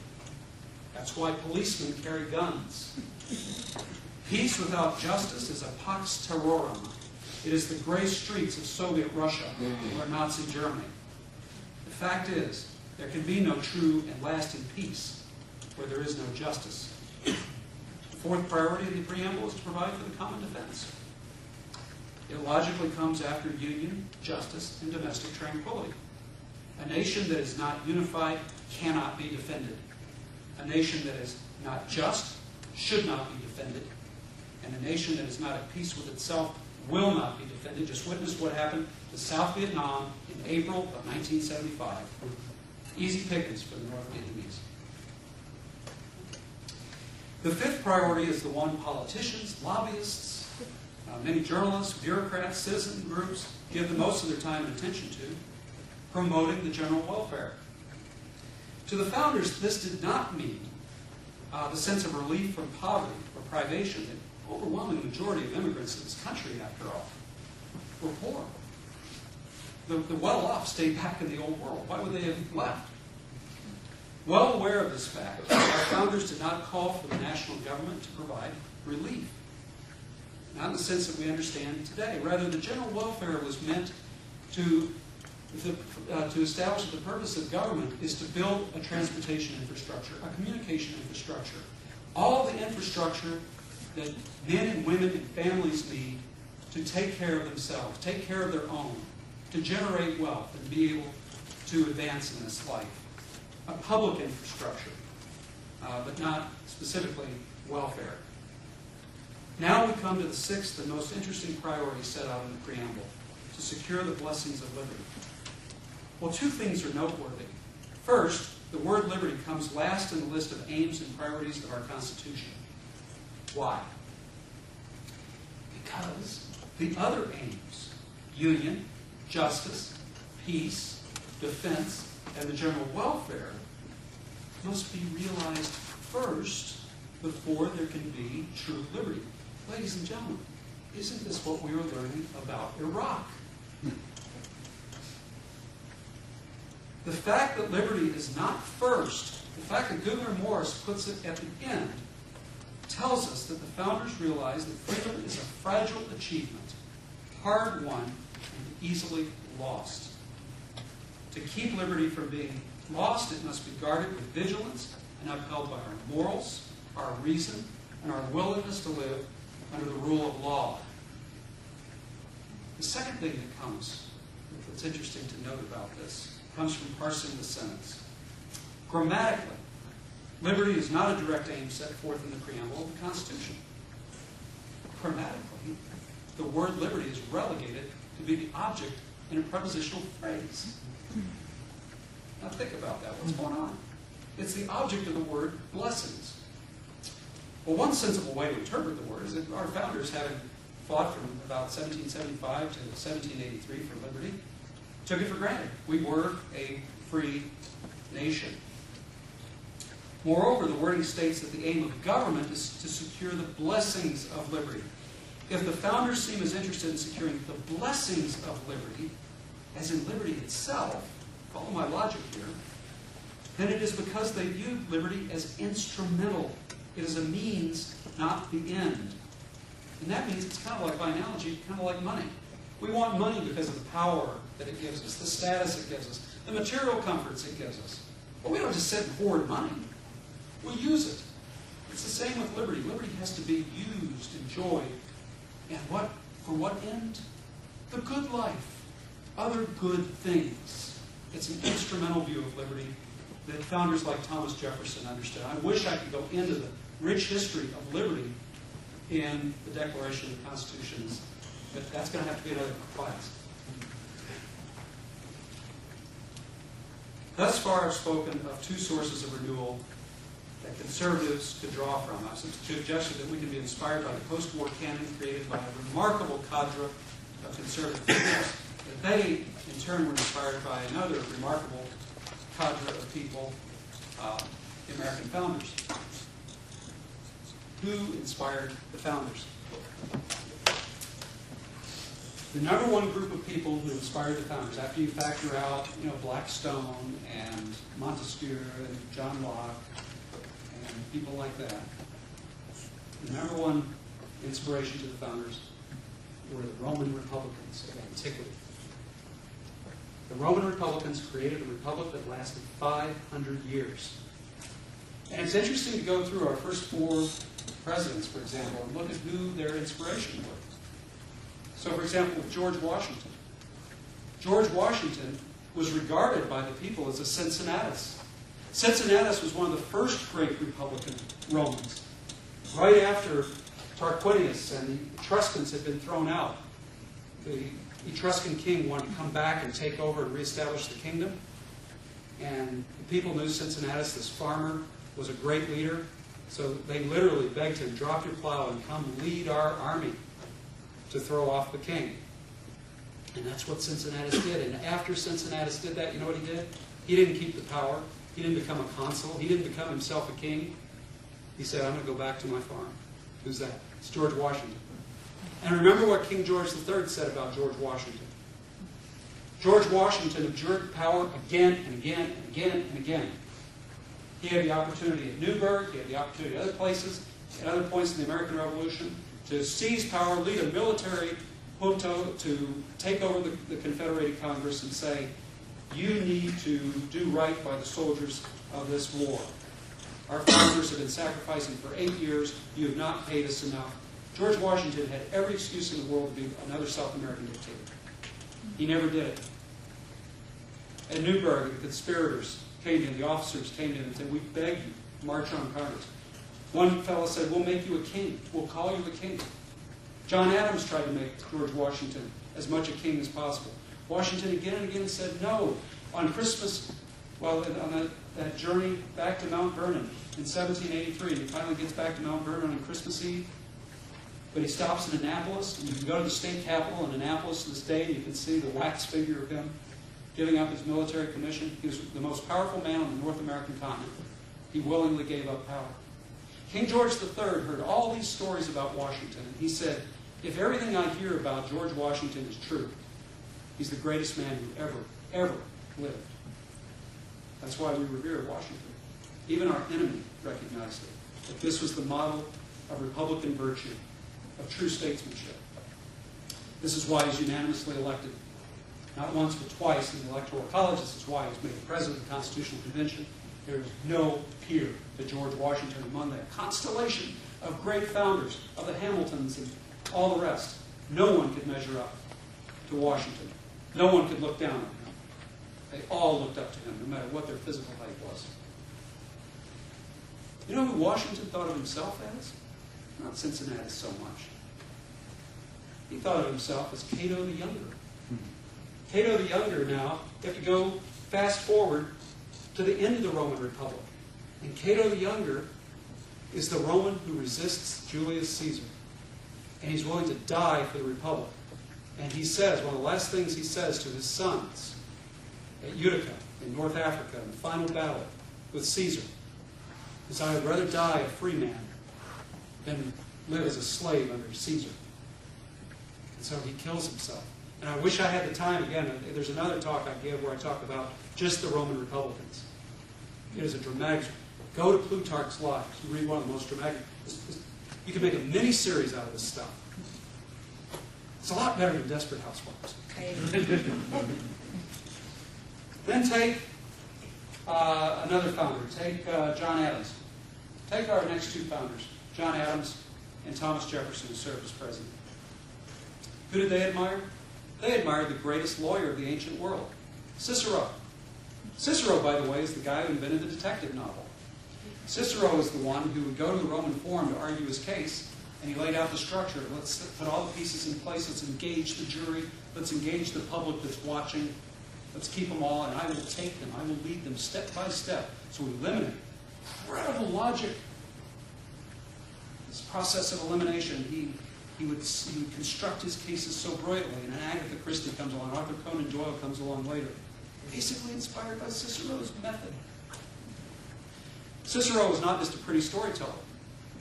That's why policemen carry guns. Peace without justice is a pax terrorum. It is the gray streets of Soviet Russia or Nazi Germany. The fact is, there can be no true and lasting peace where there is no justice. The fourth priority in the preamble is to provide for the common defense. It logically comes after union, justice, and domestic tranquility. A nation that is not unified cannot be defended. A nation that is not just should not be defended. And a nation that is not at peace with itself will not be defended. Just witness what happened to South Vietnam in April of 1975. Easy pickings for the North Vietnamese. The fifth priority is the one politicians, lobbyists, many journalists, bureaucrats, citizen groups give the most of their time and attention to, promoting the general welfare. To the founders, this did not mean the sense of relief from poverty or privation. The overwhelming majority of immigrants in this country, after all, were poor. The well-off stayed back in the old world. Why would they have left? Well aware of this fact, our founders did not call for the national government to provide relief. Not in the sense that we understand today. Rather, the general welfare was meant to establish that the purpose of government is to build a transportation infrastructure, a communication infrastructure, all the infrastructure that men and women and families need to take care of themselves, take care of their own, to generate wealth and be able to advance in this life. A public infrastructure, but not specifically welfare. Now we come to the sixth and most interesting priority set out in the preamble, to secure the blessings of liberty. Well, two things are noteworthy. First, the word liberty comes last in the list of aims and priorities of our Constitution. Why? Because the other aims, union, justice, peace, defense, and the general welfare, must be realized first before there can be true liberty. Ladies and gentlemen, isn't this what we were learning about Iraq? The fact that liberty is not first, the fact that Gouverneur Morris puts it at the end, tells us that the founders realized that freedom is a fragile achievement, hard-won and easily lost. To keep liberty from being lost, it must be guarded with vigilance and upheld by our morals, our reason, and our willingness to live under the rule of law. The second thing that comes, that's interesting to note about this, comes from parsing the sentence. Grammatically, liberty is not a direct aim set forth in the preamble of the Constitution. Grammatically, the word liberty is relegated to be the object in a prepositional phrase. Now think about that. What's going on? It's the object of the word blessings. Well, one sensible way to interpret the word is that our founders, having fought from about 1775 to 1783 for liberty, took it for granted. We were a free nation. Moreover, the wording states that the aim of government is to secure the blessings of liberty. If the founders seem as interested in securing the blessings of liberty as in liberty itself, follow my logic here, then it is because they viewed liberty as instrumental. It is a means, not the end. And that means it's kind of like, by analogy, kind of like money. We want money because of the power that it gives us, the status it gives us, the material comforts it gives us. But we don't just sit and hoard money. We use it. It's the same with liberty. Liberty has to be used, enjoyed. And what? For what end? The good life. Other good things. It's an instrumental view of liberty that founders like Thomas Jefferson understood. I wish I could go into the rich history of liberty in the Declaration of the Constitutions, but that's going to have to be another class. Thus far, I've spoken of two sources of renewal that conservatives could draw from. I've suggested that we can be inspired by the post-war canon created by a remarkable cadre of conservative figures, that they, in turn, were inspired by another remarkable cadre of people, the American founders. Who inspired the founders? The number one group of people who inspired the founders, after you factor out, Blackstone and Montesquieu and John Locke and people like that, the number one inspiration to the founders were the Roman Republicans of antiquity. The Roman Republicans created a republic that lasted 500 years. And it's interesting to go through our first 4 presidents, for example, and look at who their inspiration were. So, for example, with George Washington. George Washington was regarded by the people as a Cincinnatus. Cincinnatus was one of the first great Republican Romans. Right after Tarquinius and the Etruscans had been thrown out, the Etruscan king wanted to come back and take over and reestablish the kingdom. And the people knew Cincinnatus, this farmer, was a great leader. So they literally begged him, drop your plow and come lead our army to throw off the king. And that's what Cincinnatus did. And after Cincinnatus did that, you know what he did? He didn't keep the power. He didn't become a consul. He didn't become himself a king. He said, I'm going to go back to my farm. Who's that? It's George Washington. And remember what King George III said about George Washington. George Washington abjured power again and again and again and again. He had the opportunity at Newburgh, he had the opportunity at other places, at other points in the American Revolution, to seize power, lead a military junto to take over the Confederated Congress and say, you need to do right by the soldiers of this war. Our founders have been sacrificing for 8 years. You have not paid us enough. George Washington had every excuse in the world to be another South American dictator. He never did it. At Newburgh, the conspirators came to him, the officers came to him and said, we beg you, march on Congress. One fellow said, we'll make you a king. We'll call you a king. John Adams tried to make George Washington as much a king as possible. Washington again and again said no. On Christmas, on that journey back to Mount Vernon in 1783, he finally gets back to Mount Vernon on Christmas Eve. But he stops in Annapolis, and you can go to the state capitol in Annapolis to this day, and you can see the wax figure of him giving up his military commission. He was the most powerful man on the North American continent. He willingly gave up power. King George III heard all these stories about Washington, and he said, if everything I hear about George Washington is true, he's the greatest man who ever lived. That's why we revere Washington. Even our enemy recognized it, that this was the model of Republican virtue, of true statesmanship. This is why he's unanimously elected, not once but twice in the Electoral College. This is why he's made the President of the Constitutional Convention. There is no peer to George Washington among that constellation of great founders, of the Hamiltons and all the rest. No one could measure up to Washington. No one could look down on him. They all looked up to him, no matter what their physical height was. You know who Washington thought of himself as? Not Cincinnatus so much. He thought of himself as Cato the Younger. Cato the Younger now, you have to go fast forward to the end of the Roman Republic. And Cato the Younger is the Roman who resists Julius Caesar. And he's willing to die for the Republic. And he says, one of the last things he says to his sons at Utica in North Africa in the final battle with Caesar is, I would rather die a free man than live as a slave under Caesar. And so he kills himself. And I wish I had the time, again, there's another talk I give where I talk about just the Roman Republicans. It is a dramatic, go to Plutarch's Lives. You read one of the most dramatic, you can make a mini-series out of this stuff. It's a lot better than Desperate Housewives. Then take another founder. Take John Adams. Take our next two founders, John Adams and Thomas Jefferson, who served as president. Who did they admire? They admired the greatest lawyer of the ancient world, Cicero. Cicero, by the way, is the guy who invented the detective novel. Cicero is the one who would go to the Roman Forum to argue his case, and he laid out the structure. Let's put all the pieces in place. Let's engage the jury. Let's engage the public that's watching. Let's keep them all, and I will take them. I will lead them step by step. So we eliminate. Incredible logic. This process of elimination, he would construct his cases so brilliantly. And then Agatha Christie comes along. Arthur Conan Doyle comes along later. Basically inspired by Cicero's method. Cicero was not just a pretty storyteller.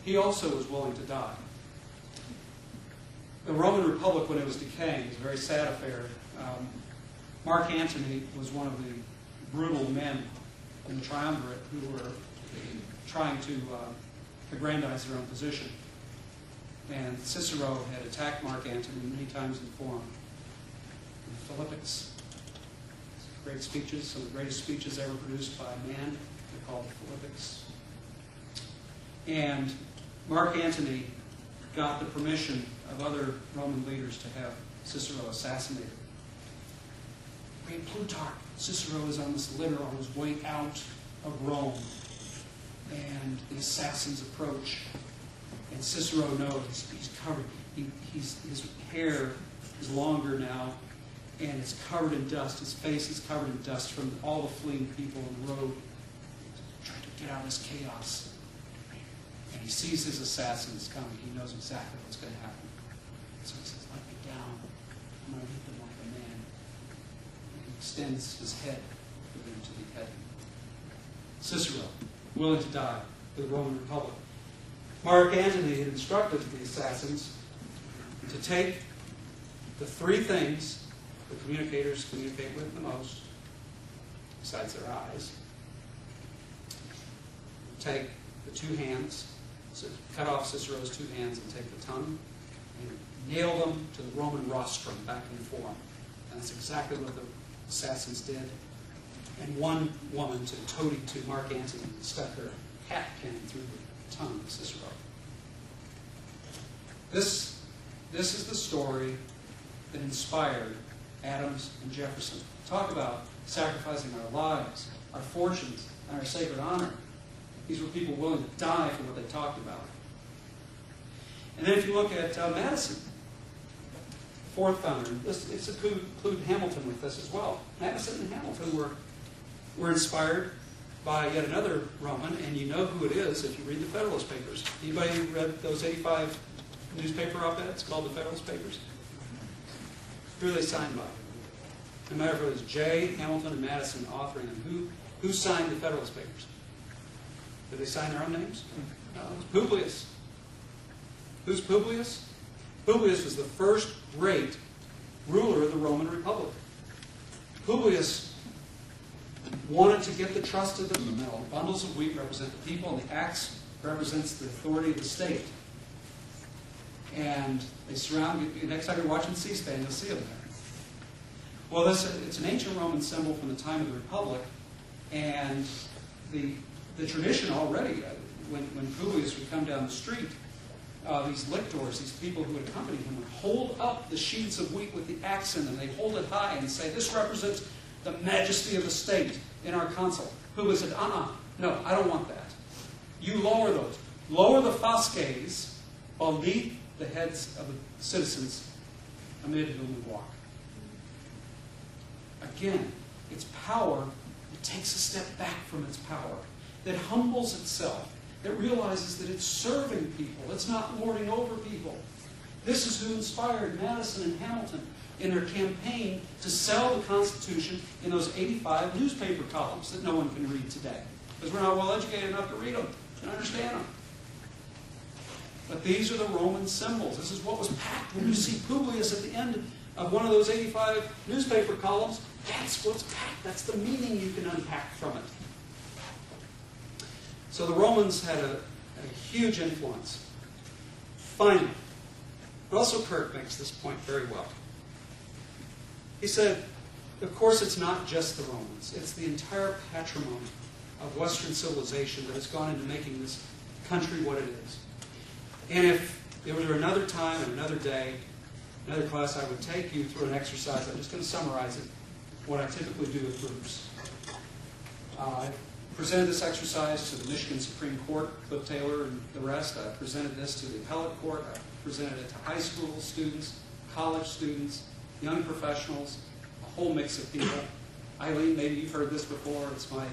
He also was willing to die. The Roman Republic, when it was decaying, was a very sad affair. Mark Antony was one of the brutal men in the triumvirate who were trying to aggrandize their own position. And Cicero had attacked Mark Antony many times in forum. The Philippics, great speeches, some of the greatest speeches ever produced by a man. They're called the Philippics. And Mark Antony got the permission of other Roman leaders to have Cicero assassinated. Read Plutarch. Cicero is on this litter on his way out of Rome. And the assassins approach. And Cicero knows he's covered. His hair is longer now, and it's covered in dust. His face is covered in dust from all the fleeing people on the road trying to get out of this chaos. And he sees his assassins coming. He knows exactly what's going to happen. So he says, "Let me down. I'm going to hit them like a man." And he extends his head for them to behead. Cicero, willing to die for the Roman Republic. Mark Antony had instructed the assassins to take the three things the communicators communicate with the most, besides their eyes. Take the two hands, so cut off Cicero's two hands and take the tongue and nail them to the Roman rostrum back in the forum. And that's exactly what the assassins did. And one woman took toady to Mark Antony and stuck her hat pin through the tongue of Cicero. This is the story that inspired Adams and Jefferson. Talk about sacrificing our lives, our fortunes, and our sacred honor. These were people willing to die for what they talked about. And then if you look at Madison, fourth founder, let's include Hamilton with this as well. Madison and Hamilton were inspired by yet another Roman, and you know who it is if you read the Federalist Papers. Anybody read those 85 newspaper op-eds called the Federalist Papers? Who are they signed by? No matter if it was Jay, Hamilton, and Madison authoring them, who signed the Federalist Papers? Did they sign their own names? No, it was Publius. Who's Publius? Publius was the first great ruler of the Roman Republic. Publius wanted to get the trust of the people. The bundles of wheat represent the people, and the axe represents the authority of the state. And they surround you. Next time you're watching C-SPAN, you'll see them there. Well, it's an ancient Roman symbol from the time of the Republic, and the tradition already, when Publius would come down the street, these lictors, these people who would accompany him, would hold up the sheaves of wheat with the axe in them. They'd hold it high and say, "This represents the majesty of the state in our consul." Publius said, no, I don't want that. You lower those. Lower the fasces beneath the heads of the citizens amid whom we walk. Again, its power, it takes a step back from its power, that humbles itself, that realizes that it's serving people, it's not lording over people. This is who inspired Madison and Hamilton in their campaign to sell the Constitution in those 85 newspaper columns that no one can read today, because we're not well educated enough to read them and understand them. But these are the Roman symbols. This is what was packed. When you see Publius at the end of one of those 85 newspaper columns, that's what's packed. That's the meaning you can unpack from it. So the Romans had a huge influence. Finally, Russell Kirk makes this point very well. He said, of course, it's not just the Romans. It's the entire patrimony of Western civilization that has gone into making this country what it is. And if there were another time and another day, another class, I would take you through an exercise. I'm just going to summarize it, what I typically do with groups. I presented this exercise to the Michigan Supreme Court, Cliff Taylor and the rest. I presented this to the appellate court. I presented it to high school students, college students, young professionals, a whole mix of people. Eileen, maybe you've heard this before. It's my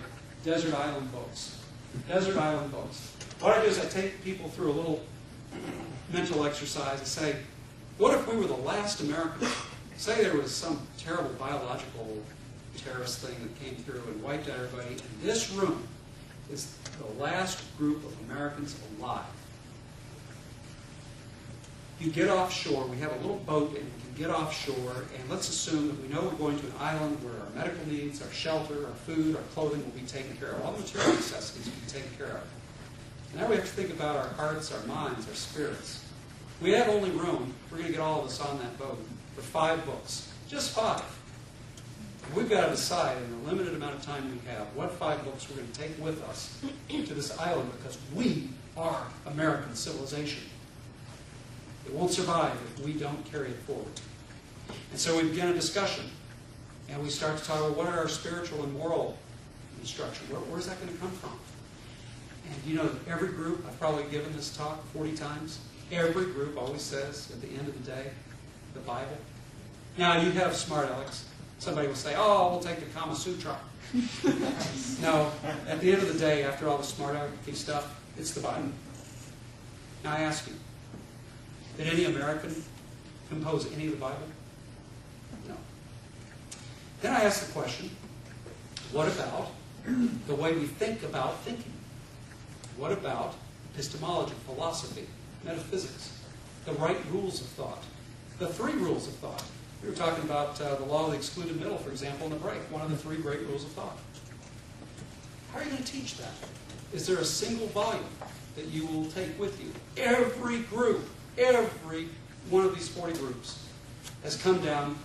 desert island books. Desert island books. What I do is I take people through a little mental exercise and say, what if we were the last Americans? Say there was some terrible biological terrorist thing that came through and wiped out everybody, and this room is the last group of Americans alive. You get offshore, we have a little boat, and we can get offshore, and let's assume that we know we're going to an island where our medical needs, our shelter, our food, our clothing will be taken care of. All the material necessities will be taken care of. Now we have to think about our hearts, our minds, our spirits. We have only room, we're going to get all of us on that boat, for 5 books. Just 5. We've got to decide in the limited amount of time we have what 5 books we're going to take with us to this island, because we are American civilization. It won't survive if we don't carry it forward. And so we begin a discussion, and we start to talk about what are our spiritual and moral instruction. Where's that going to come from? And you know, every group, I've probably given this talk 40 times, every group always says at the end of the day, the Bible. Now, you have smart alecks. Somebody will say, oh, we'll take the Kama Sutra. No, at the end of the day, after all the smart alecky stuff, it's the Bible. Now, I ask you, did any American compose any of the Bible? No. Then I ask the question, what about the way we think about thinking? What about epistemology, philosophy, metaphysics, the right rules of thought, the 3 rules of thought? We were talking about the law of the excluded middle, for example, in the break, one of the 3 great rules of thought. How are you going to teach that? Is there a single volume that you will take with you? Every group, every one of these 40 groups has come down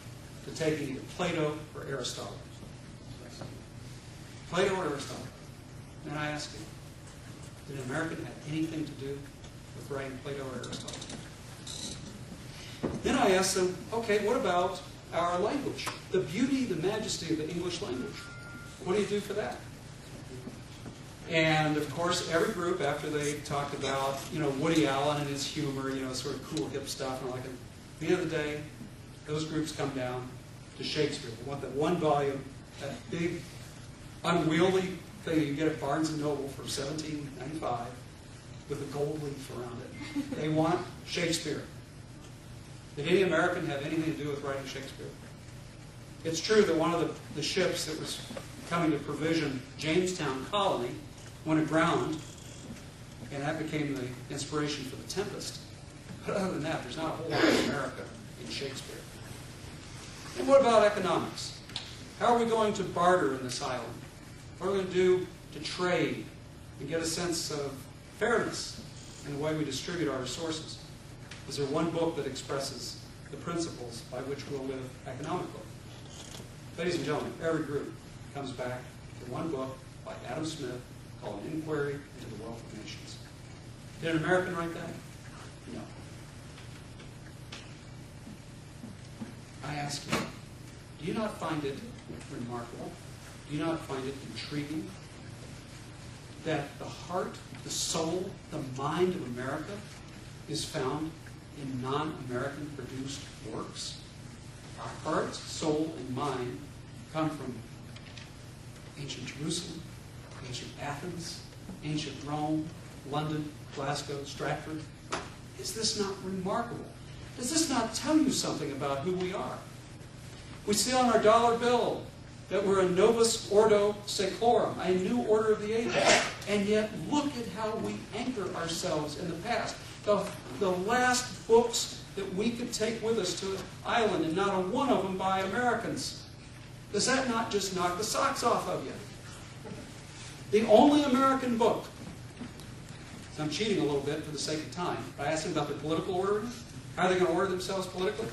to taking either Plato or Aristotle. Plato or Aristotle. And I ask you, did an American have anything to do with writing Plato or Aristotle? Then I ask them, okay, what about our language? The beauty, the majesty of the English language. What do you do for that? And of course, every group, after they talked about, Woody Allen and his humor, sort of cool, hip stuff, and like at the end of the day, those groups come down to Shakespeare. They want that 1 volume, that big, unwieldy thing you get at Barnes & Noble for $17.95 with a gold leaf around it. They want Shakespeare. Did any American have anything to do with writing Shakespeare? It's true that one of the ships that was coming to provision Jamestown Colony went aground, and that became the inspiration for The Tempest. But other than that, there's not a whole lot of America in Shakespeare. And what about economics? How are we going to barter in this island? What are we going to do to trade and get a sense of fairness in the way we distribute our resources? Is there one book that expresses the principles by which we'll live economically? Ladies and gentlemen, every group comes back to one book by Adam Smith called An Inquiry into the Wealth of Nations. Did an American write that? No. I ask you, do you not find it remarkable? Do you not find it intriguing that the heart, the soul, the mind of America is found in non-American produced works? Our hearts, soul, and mind come from ancient Jerusalem, ancient Athens, ancient Rome, London, Glasgow, Stratford. Is this not remarkable? Does this not tell you something about who we are? We see on our dollar bill that we're a novus ordo seclorum, a new order of the ages. And yet, look at how we anchor ourselves in the past. The last books that we could take with us to an island, and not a one of them by Americans. Does that not just knock the socks off of you? The only American book, so I'm cheating a little bit for the sake of time, by asking about their political ordering. How are they going to order themselves politically?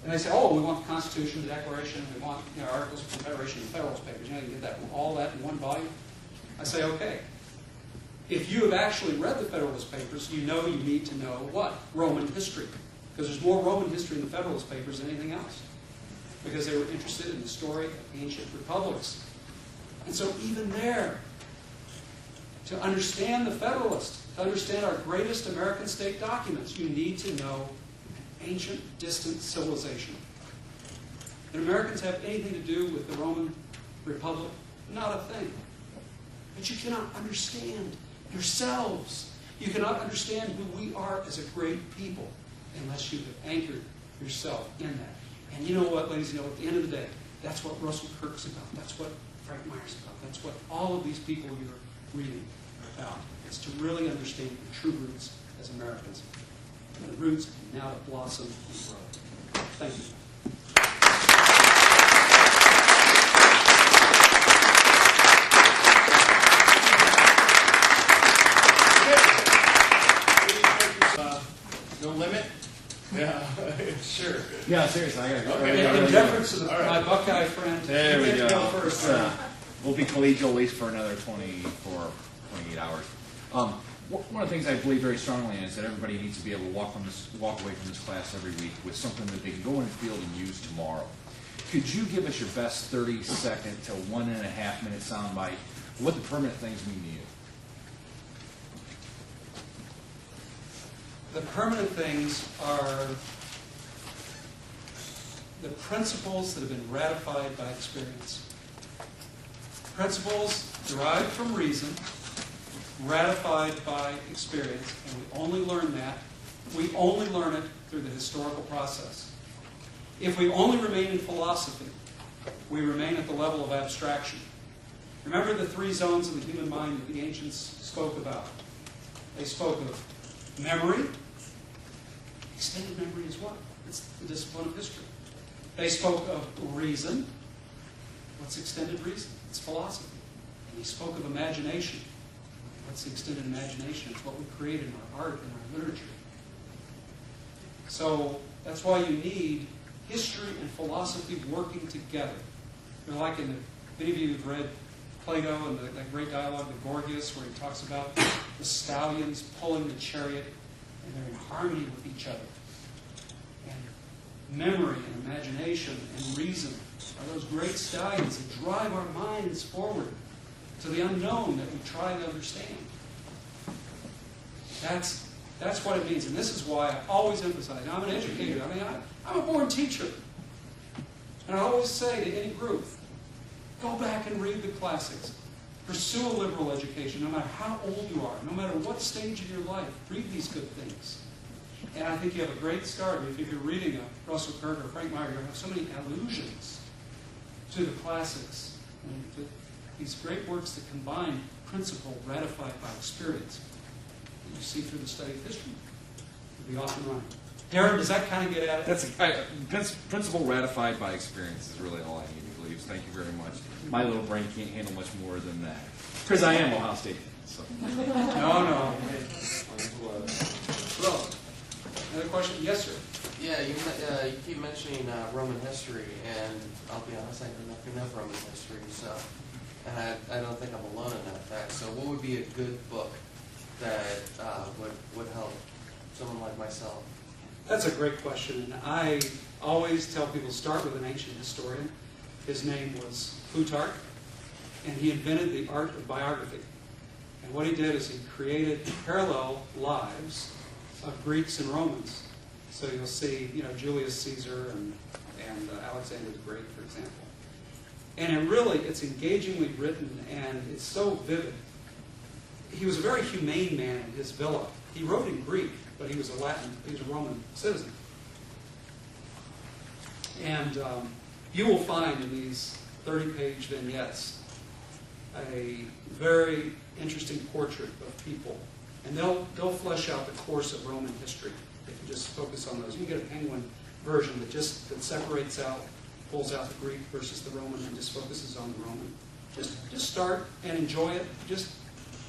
And they say, oh, we want the Constitution, the Declaration, we want Articles of Confederation, and Federalist Papers. You can get that, all that in one volume. I say, okay. If you have actually read the Federalist Papers, you know you need to know what? Roman history. Because there's more Roman history in the Federalist Papers than anything else. Because they were interested in the story of ancient republics. And so even there, to understand the Federalist, to understand our greatest American state documents, you need to know an ancient, distant civilization. Did Americans have anything to do with the Roman Republic? Not a thing. But you cannot understand yourselves. You cannot understand who we are as a great people unless you have anchored yourself in that. And you know what, ladies and gentlemen, at the end of the day, that's what Russell Kirk's about. That's what Frank Meyer's about. That's what all of these people you're reading are about. It's to really understand the true roots as Americans. And the roots now to blossom and grow. Thank you. No limit? Yeah, sure. Yeah, seriously, I gotta go. Okay. In deference to All right. my Buckeye friend, There you we get to go. first. We'll be collegial at least for another 24, 28 hours. One of the things I believe very strongly in is that everybody needs to be able to walk away from this class every week with something that they can go in the field and use tomorrow. Could you give us your best 30-second to 1.5-minute soundbite of what the permanent things mean to you? The permanent things are the principles that have been ratified by experience. Principles derived from reason, ratified by experience, and we only learn that. We only learn it through the historical process. If we only remain in philosophy, we remain at the level of abstraction. Remember the 3 zones of the human mind that the ancients spoke about. They spoke of memory. Extended memory is what? It's the discipline of history. They spoke of reason. What's extended reason? It's philosophy. And they spoke of imagination. What's the extended imagination? It's what we create in our art and our literature. So that's why you need history and philosophy working together. You know, like many of you have read Plato and that great dialogue, the Gorgias, where he talks about the stallions pulling the chariot, and they're in harmony with each other. And memory and imagination and reason are those great stallions that drive our minds forward to the unknown that we try to understand. That's what it means. And this is why I always emphasize, I'm an educator. I mean, I'm a born teacher. And I always say to any group, go back and read the classics. Pursue a liberal education, no matter how old you are, no matter what stage of your life. Read these good things. And I think you have a great start. If you're reading a Russell Kirk or Frank Meyer, you're going to have so many allusions to the classics. And to these great works that combine principle ratified by experience that you see through the study of history. You'll be off and running. Darren, does that kind of get at it? Principle ratified by experience is really all I need to believe. Thank you very much. My little brain can't handle much more than that. Because I am Ohio State. So. No. Well, another question? Yes, sir. Yeah, you keep mentioning Roman history, and I'll be honest, I know nothing of Roman history, so, and I don't think I'm alone in that fact. So what would be a good book that would help someone like myself? That's a great question. And I always tell people start with an ancient historian. His name was Plutarch, and he invented the art of biography. And what he did is he created parallel lives of Greeks and Romans. So you'll see, Julius Caesar and Alexander the Great, for example. And it's engagingly written, and it's so vivid. He was a very humane man in his villa. He wrote in Greek, but he was a Roman citizen. And you will find in these 30-page vignettes a very interesting portrait of people. And they'll flesh out the course of Roman history if you just focus on those. You can get a Penguin version that separates out, pulls out the Greek versus the Roman, and just focuses on the Roman. Just start and enjoy it. Just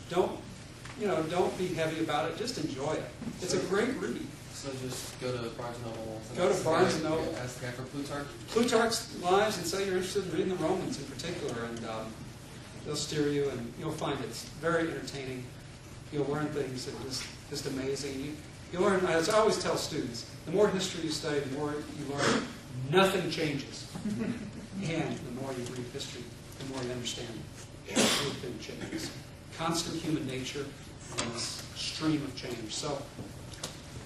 don't be heavy about it. Just enjoy it. It's a great read. So just go to Barnes & Noble. Go to Barnes & Noble. Ask the guy for Plutarch. Plutarch's lives, and say you're interested in reading the Romans in particular, and they'll steer you, and you'll find it's very entertaining. You'll learn things that are just amazing. You learn, as I always tell students, the more history you study, the more you learn. Nothing changes. And the more you read history, the more you understand everything changes. Constant human nature and this stream of change. So,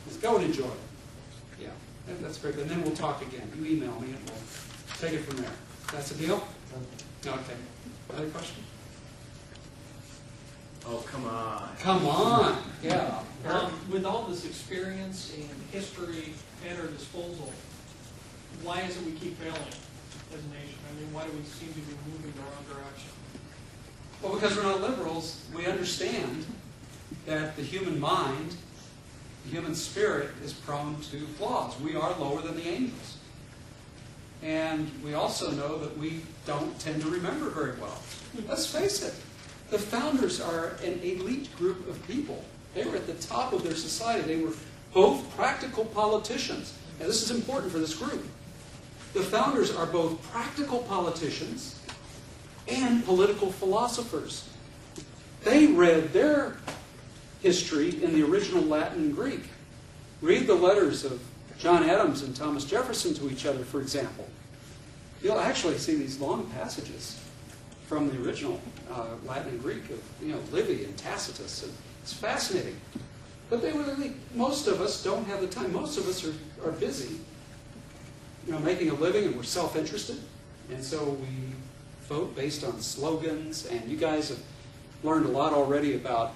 let's go and enjoy it. Yeah, that's great. And then we'll talk again. You email me and take it from there. That's a deal? Okay. Other question? Oh, come on. Come on. Yeah. With all this experience and history at our disposal, why is it we keep failing as a nation? I mean, why do we seem to be moving the wrong direction? Well, because we're not liberals, we understand that the human mind, the human spirit, is prone to flaws. We are lower than the angels. And we also know that we don't tend to remember very well. Let's face it. The founders are an elite group of people. They were at the top of their society. They were both practical politicians. And this is important for this group. The founders are both practical politicians and political philosophers. They read their history in the original Latin and Greek. Read the letters of John Adams and Thomas Jefferson to each other, for example. You'll actually see these long passages from the original Latin and Greek of Livy and Tacitus. And it's fascinating. But most of us don't have the time. Most of us are busy, making a living, and we're self-interested. And so we vote based on slogans. And you guys have learned a lot already about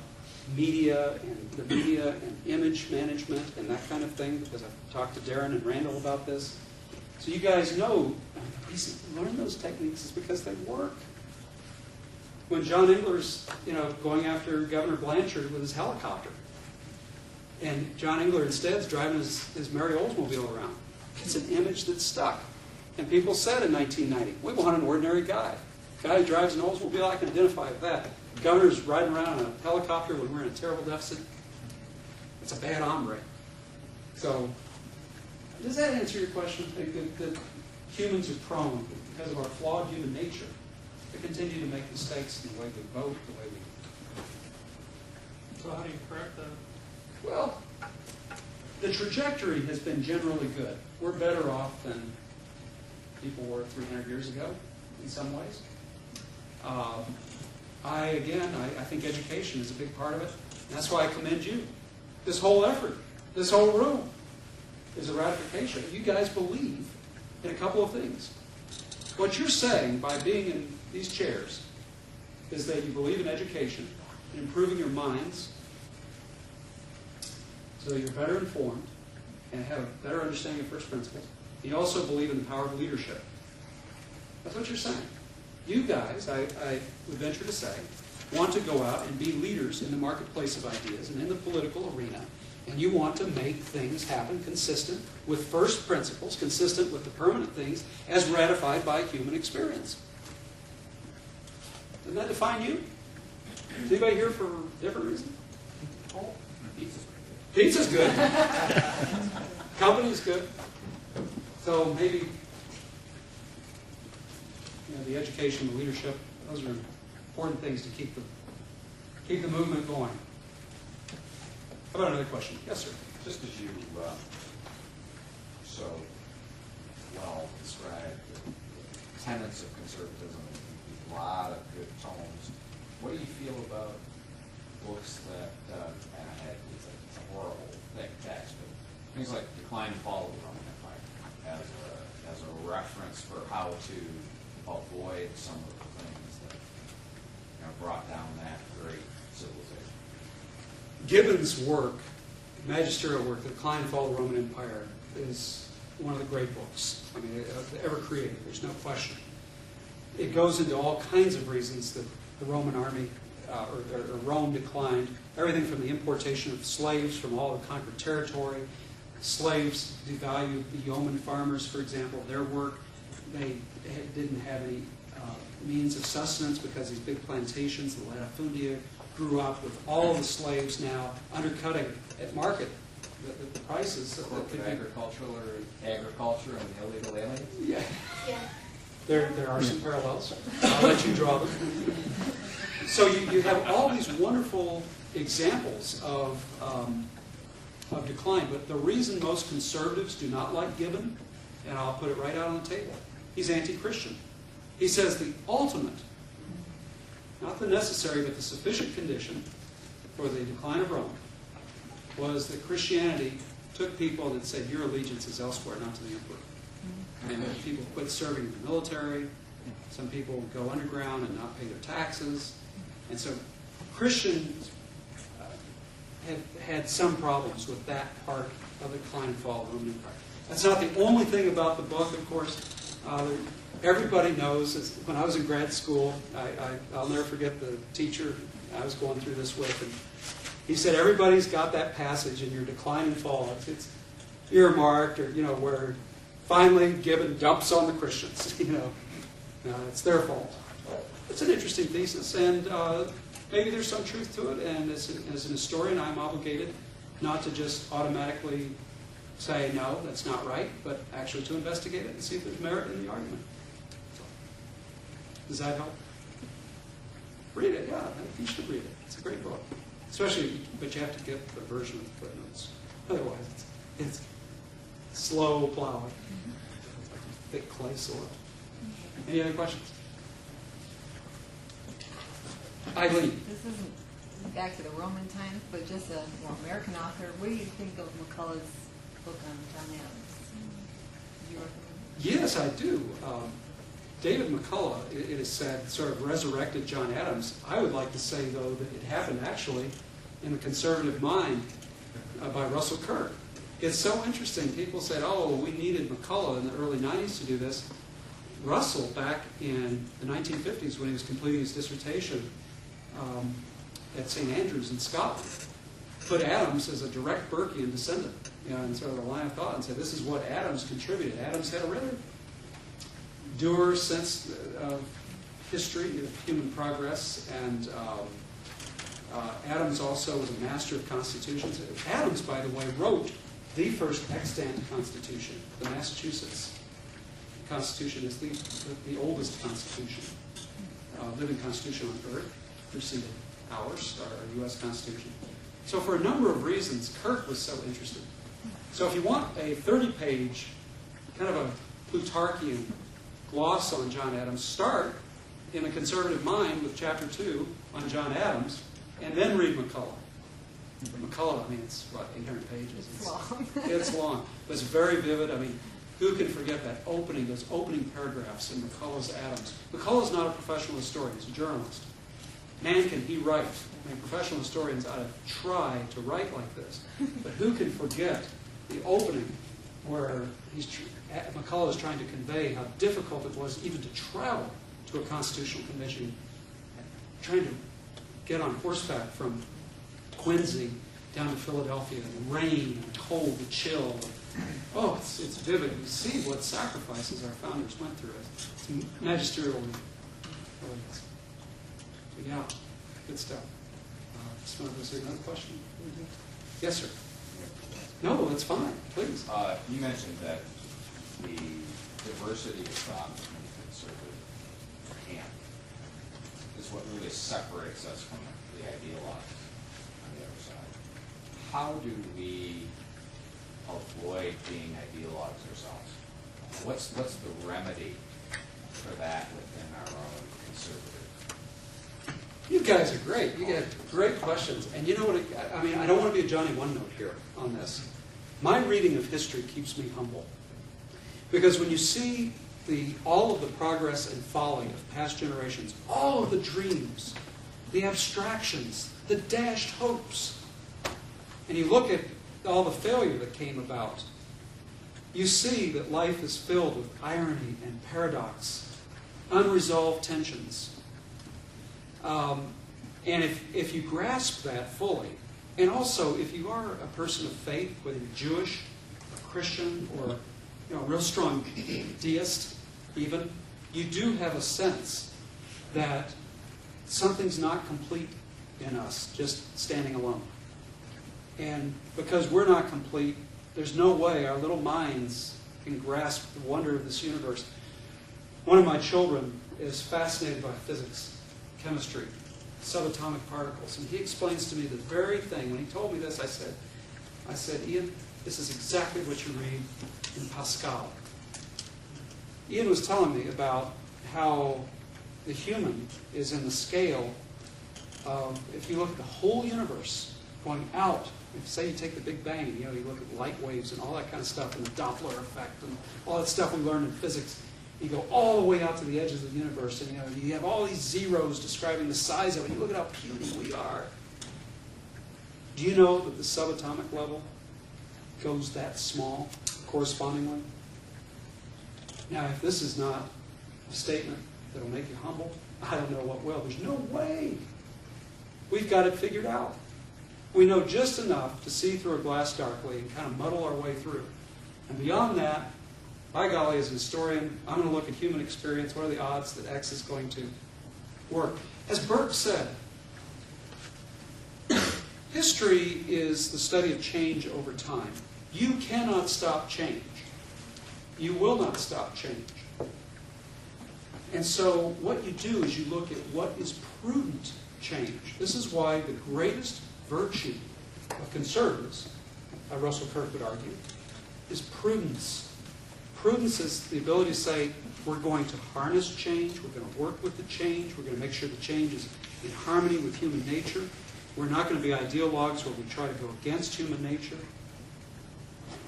media and image management and that kind of thing, because I've talked to Darren and Randall about this. So you guys know, the reason you learn those techniques is because they work. When John Engler's, going after Governor Blanchard with his helicopter, and John Engler instead is driving his Merry Oldsmobile around, it's an image that's stuck. And people said in 1990, we want an ordinary guy. A guy who drives an Oldsmobile, I can identify with that. The governor's riding around in a helicopter when we're in a terrible deficit. It's a bad hombre. So, does that answer your question? That humans are prone, because of our flawed human nature, to continue to make mistakes in the way we vote, the way we... So how do you correct that? Well, the trajectory has been generally good. We're better off than people were 300 years ago, in some ways. I think education is a big part of it. And that's why I commend you. This whole effort, this whole room, is a ratification. You guys believe in a couple of things. What you're saying by being in these chairs is that you believe in education, in improving your minds, so that you're better informed and have a better understanding of first principles. You also believe in the power of leadership. That's what you're saying. You guys, I would venture to say, want to go out and be leaders in the marketplace of ideas and in the political arena. And you want to make things happen consistent with first principles, consistent with the permanent things as ratified by human experience. Doesn't that define you? Is anybody here for a different reason? Oh, pizza's good. Company's good. So maybe the education, the leadership, those are important things to keep the movement going. How about another question? Yes, sir. Just as you so well described the tenets of conservatism, a lot of good tomes. What do you feel about books that, it's a horrible thick text, but things like Decline and Fall of the Roman Empire as a reference for how to avoid some of the things that brought down that great civilization? Gibbon's work, magisterial work, The Decline and Fall of the Roman Empire, is one of the great books ever created. There's no question. It goes into all kinds of reasons that the Roman army or Rome declined. Everything from the importation of slaves from all the conquered territory. Slaves devalued the yeoman farmers, for example, their work. They didn't have any means of sustenance because these big plantations, the latifundia, grew up with all the slaves now undercutting at market the prices. Agriculture and illegal aliens? Yeah. There are some parallels. I'll let you draw them. So you have all these wonderful examples of decline, but the reason most conservatives do not like Gibbon, and I'll put it right out on the table, he's anti-Christian. He says the ultimate, not the necessary, but the sufficient condition for the decline of Rome was that Christianity took people and said, your allegiance is elsewhere, not to the emperor. And people quit serving in the military. Some people go underground and not pay their taxes. And so Christians have had some problems with that part of the decline and fall of the Roman Empire. That's not the only thing about the book, of course. Everybody knows, when I was in grad school, I'll never forget the teacher I was going through this with. And he said, everybody's got that passage in your Decline and Fall. It's earmarked, or, where finally Gibbon dumps on the Christians. It's their fault. It's an interesting thesis, and maybe there's some truth to it. And as an historian, I'm obligated not to just automatically say, no, that's not right, but actually to investigate it and see if there's merit in the argument. So, does that help? Read it, yeah. You should read it. It's a great book. Especially, but you have to get the version with footnotes. Otherwise, it's slow plowing. Like a thick clay soil. Any other questions? Eileen. This isn't back to the Roman times, but just a more American author. What do you think of McCullough's book on John Adams? Do you recommend it? Yes, I do. David McCullough, it is said, sort of resurrected John Adams. I would like to say, though, that it happened actually in the conservative mind by Russell Kirk. It's so interesting. People said, oh, we needed McCullough in the early 90s to do this. Russell, back in the 1950s, when he was completing his dissertation at St. Andrews in Scotland, put Adams as a direct Burkean descendant, in sort of a line of thought, and said, this is what Adams contributed. Adams had a rather dour sense of history, of human progress, and Adams also was a master of constitutions. Adams, by the way, wrote the first extant constitution. The Massachusetts Constitution is the oldest constitution, living constitution on earth, preceded ours, our U.S. Constitution. So for a number of reasons, Kirk was so interested. So if you want a 30-page, kind of a Plutarchian gloss on John Adams, start in a conservative mind with Chapter 2 on John Adams, and then read McCullough. McCullough, I mean, it's, what, 800 pages? It's long. It's long. But it's very vivid. I mean, who can forget that opening, those opening paragraphs in McCullough's Adams? McCullough's not a professional historian. He's a journalist. Man, can he write. I mean, professional historians ought to try to write like this. But who can forget the opening where McCullough is trying to convey how difficult it was even to travel to a constitutional convention, trying to get on horseback from Quincy down to Philadelphia, and the rain, and the cold, the chill. Oh, it's vivid. You see what sacrifices our founders went through. It's magisterial. So, yeah, good stuff. Was there another question? Yes, sir. No, that's fine. Please. You mentioned that the diversity of thought in the conservative camp is what really separates us from the ideologues on the other side. How do we avoid being ideologues ourselves? What's the remedy for that within our own conservative? You guys are great. You get great questions. And you know what? I mean, I don't want to be a Johnny One Note here on this. My reading of history keeps me humble. Because when you see all of the progress and folly of past generations, all of the dreams, the abstractions, the dashed hopes, and you look at all the failure that came about, you see that life is filled with irony and paradox, unresolved tensions. And if you grasp that fully, and also if you are a person of faith, whether you're Jewish, a Christian, or a real strong deist even, you do have a sense that something's not complete in us just standing alone. And because we're not complete, there's no way our little minds can grasp the wonder of this universe. One of my children is fascinated by physics, chemistry, subatomic particles, and he explains to me the very thing. When he told me this, I said, Ian, this is exactly what you read in Pascal. Ian was telling me about how the human is in the scale of, if you look at the whole universe, going out If, say, you take the Big Bang, you look at light waves and all that kind of stuff, and the Doppler effect, and all that stuff we learned in physics. You go all the way out to the edges of the universe, and you have all these zeros describing the size of it. You look at how puny we are. Do you know that the subatomic level goes that small correspondingly? Now, if this is not a statement that'll make you humble, I don't know what will. There's no way. We've got it figured out. We know just enough to see through a glass darkly and kind of muddle our way through. And beyond that, by golly, as a historian, I'm going to look at human experience. What are the odds that X is going to work? As Burke said, history is the study of change over time. You cannot stop change. You will not stop change. And so what you do is you look at what is prudent change. This is why the greatest virtue of conservatives, Russell Kirk would argue, is prudence. Prudence is the ability to say, we're going to harness change, we're going to work with the change, we're going to make sure the change is in harmony with human nature. We're not going to be ideologues where we try to go against human nature.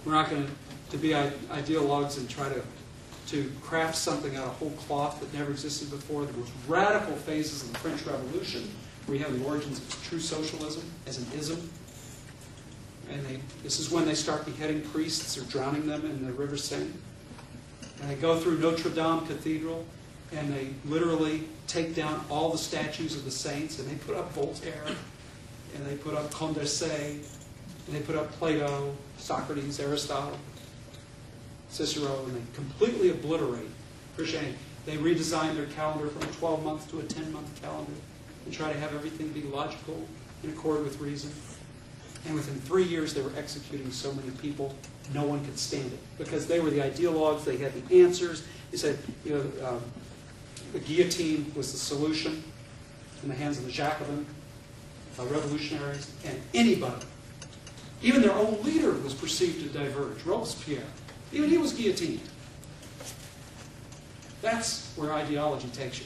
We're not going to be ideologues and try to craft something out of whole cloth that never existed before. The most radical phases of the French Revolution, where you have the origins of true socialism as an ism. And this is when they start beheading priests or drowning them in the River Seine. And they go through Notre Dame Cathedral, and they literally take down all the statues of the saints, and they put up Voltaire, and they put up Condorcet, and they put up Plato, Socrates, Aristotle, Cicero, and they completely obliterate Christianity. They redesign their calendar from a 12-month to a 10-month calendar and try to have everything be logical, in accord with reason. And within 3 years, they were executing so many people, no one could stand it. Because they were the ideologues, they had the answers. They said, the guillotine was the solution in the hands of the Jacobin revolutionaries, and anybody, even their own leader, was perceived to diverge. Robespierre, even he was guillotined. That's where ideology takes you.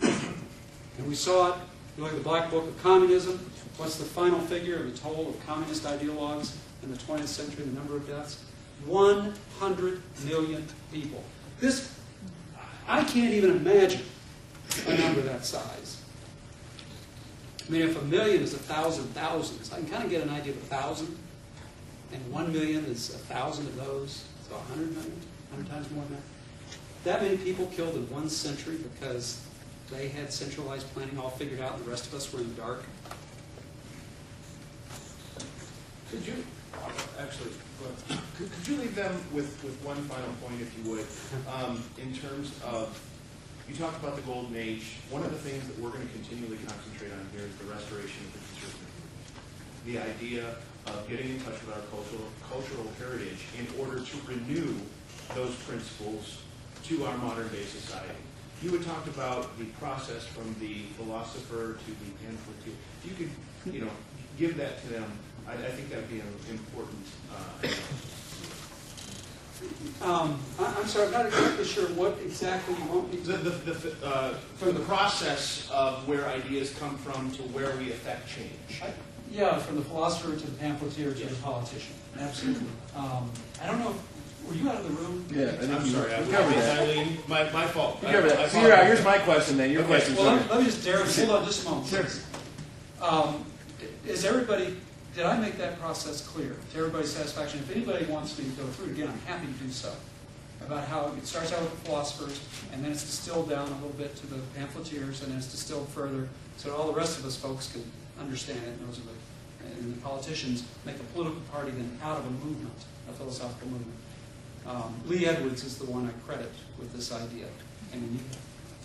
And we saw it. You look at the Black Book of Communism. What's the final figure of the toll of communist ideologues in the 20th century, the number of deaths? 100 million people. I can't even imagine a number that size. I mean, if 1 million is 1,000 thousands, I can kind of get an idea of 1,000. And 1 million is 1,000 of those. So 100 million, 100 times more than that. That many people killed in 1 century because they had centralized planning all figured out and the rest of us were in the dark. Could you, actually, could you leave them with one final point, if you would, in terms of, you talked about the Golden Age. One of the things that we're going to continually concentrate on here is the restoration of the conservative movement. The idea of getting in touch with our cultural heritage in order to renew those principles to our modern-day society. You had talked about the process from the philosopher to the pamphleteer. If you could, give that to them, I think that would be an important. I'm sorry, I'm not exactly sure what exactly you want me to. From the process of where ideas come from to where we affect change. Yeah, from the philosopher to the pamphleteer to the politician. Absolutely. I don't know. Were you out of the room? Yeah, I'm sorry. I covered that. Eileen, my fault. You covered that. So here's my question then. Your question. Well, let me just, Darren, hold on just a moment. Sure. Is everybody, did I make that process clear to everybody's satisfaction? If anybody wants me to go through it again, I'm happy to do so. About how it starts out with the philosophers, and then it's distilled down a little bit to the pamphleteers, and then it's distilled further so all the rest of us folks can understand it. And the politicians make a political party then out of a movement, a philosophical movement. Lee Edwards is the one I credit with this idea. And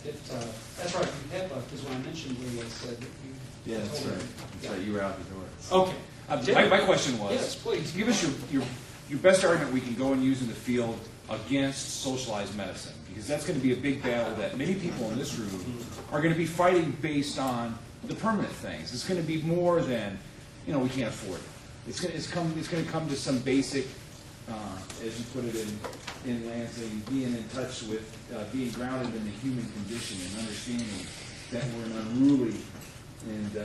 that's right, you had left, because when I mentioned Lee, I said that you Yeah, that's told right. me. That's right. You were out the door. Okay. My question was, Yes, please. give us your best argument we can go and use in the field against socialized medicine, because that's going to be a big battle that many people in this room are going to be fighting based on the permanent things. It's going to be more than, we can't afford it. It's going to come to some basic, as you put it in Lansing, being in touch with, being grounded in the human condition and understanding that we're an unruly and,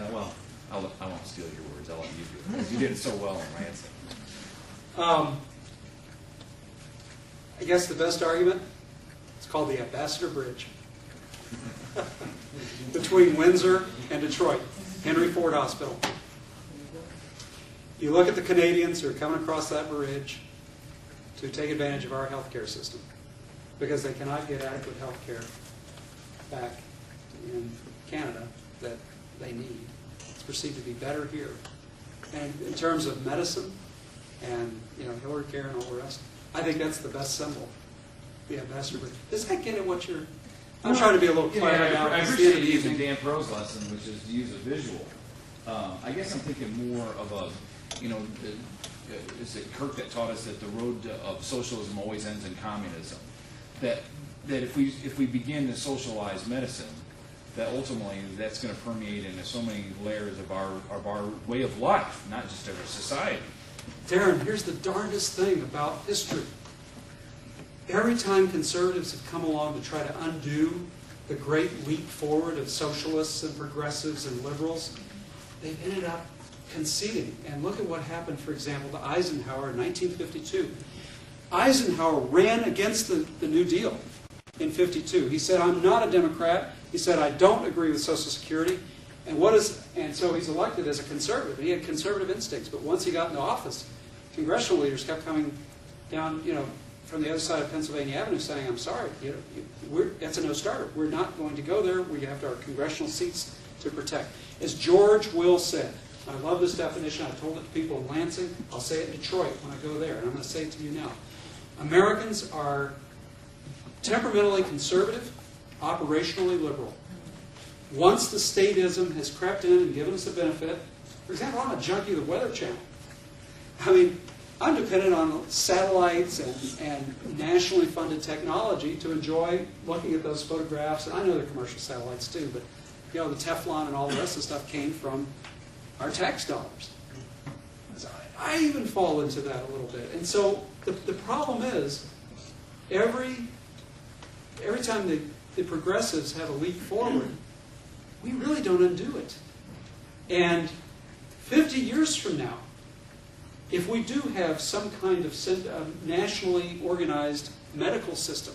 I won't steal your words. I'll let you do it, because you did it so well in Lansing. I guess the best argument, it's called the Ambassador Bridge. Between Windsor and Detroit, Henry Ford Hospital. You look at the Canadians who are coming across that bridge to take advantage of our healthcare system because they cannot get adequate healthcare back in Canada that they need. It's perceived to be better here. And in terms of medicine and Hillary care and all the rest, I think that's the best symbol, the Ambassador Bridge. Does that get at what you're... I'm trying to be a little clever now. I appreciate you using Dan Pro's lesson, which is to use a visual. I guess I'm thinking more of a, is it Kirk that taught us that the road of socialism always ends in communism? That if we begin to socialize medicine, that ultimately that's going to permeate into so many layers of our way of life, not just of our society. Darren, here's the darndest thing about history. Every time conservatives have come along to try to undo the great leap forward of socialists and progressives and liberals, they've ended up conceding. And look at what happened, for example, to Eisenhower in 1952. Eisenhower ran against the New Deal in 52. He said, I'm not a Democrat. He said, I don't agree with Social Security. And so he's elected as a conservative. He had conservative instincts, but once he got into office, congressional leaders kept coming down, from the other side of Pennsylvania Avenue saying, I'm sorry, that's a no-starter. We're not going to go there. We have our congressional seats to protect. As George Will said, I love this definition. I told it to people in Lansing. I'll say it in Detroit when I go there, and I'm going to say it to you now. Americans are temperamentally conservative, operationally liberal. Once the statism has crept in and given us a benefit, for example, I'm a junkie of the Weather Channel. I mean, I'm dependent on satellites and nationally funded technology to enjoy looking at those photographs. And I know they're commercial satellites too, but the Teflon and all the rest of the stuff came from our tax dollars. I even fall into that a little bit. And so the problem is, every time the progressives have a leap forward, we really don't undo it. And 50 years from now, if we do have some kind of nationally organized medical system,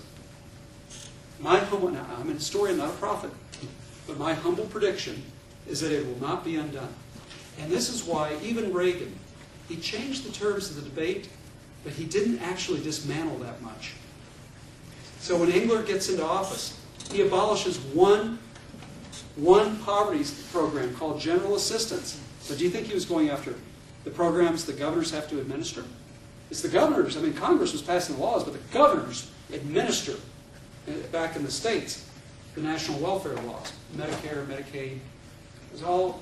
now I'm a historian, not a prophet, but my humble prediction is that it will not be undone. And this is why even Reagan, he changed the terms of the debate, but he didn't actually dismantle that much. So when Engler gets into office, he abolishes one poverty program called general assistance. But do you think he was going after the programs the governors have to administer? It's the governors. I mean, Congress was passing the laws, but the governors administer, back in the states, the national welfare laws, Medicare, Medicaid. It was all,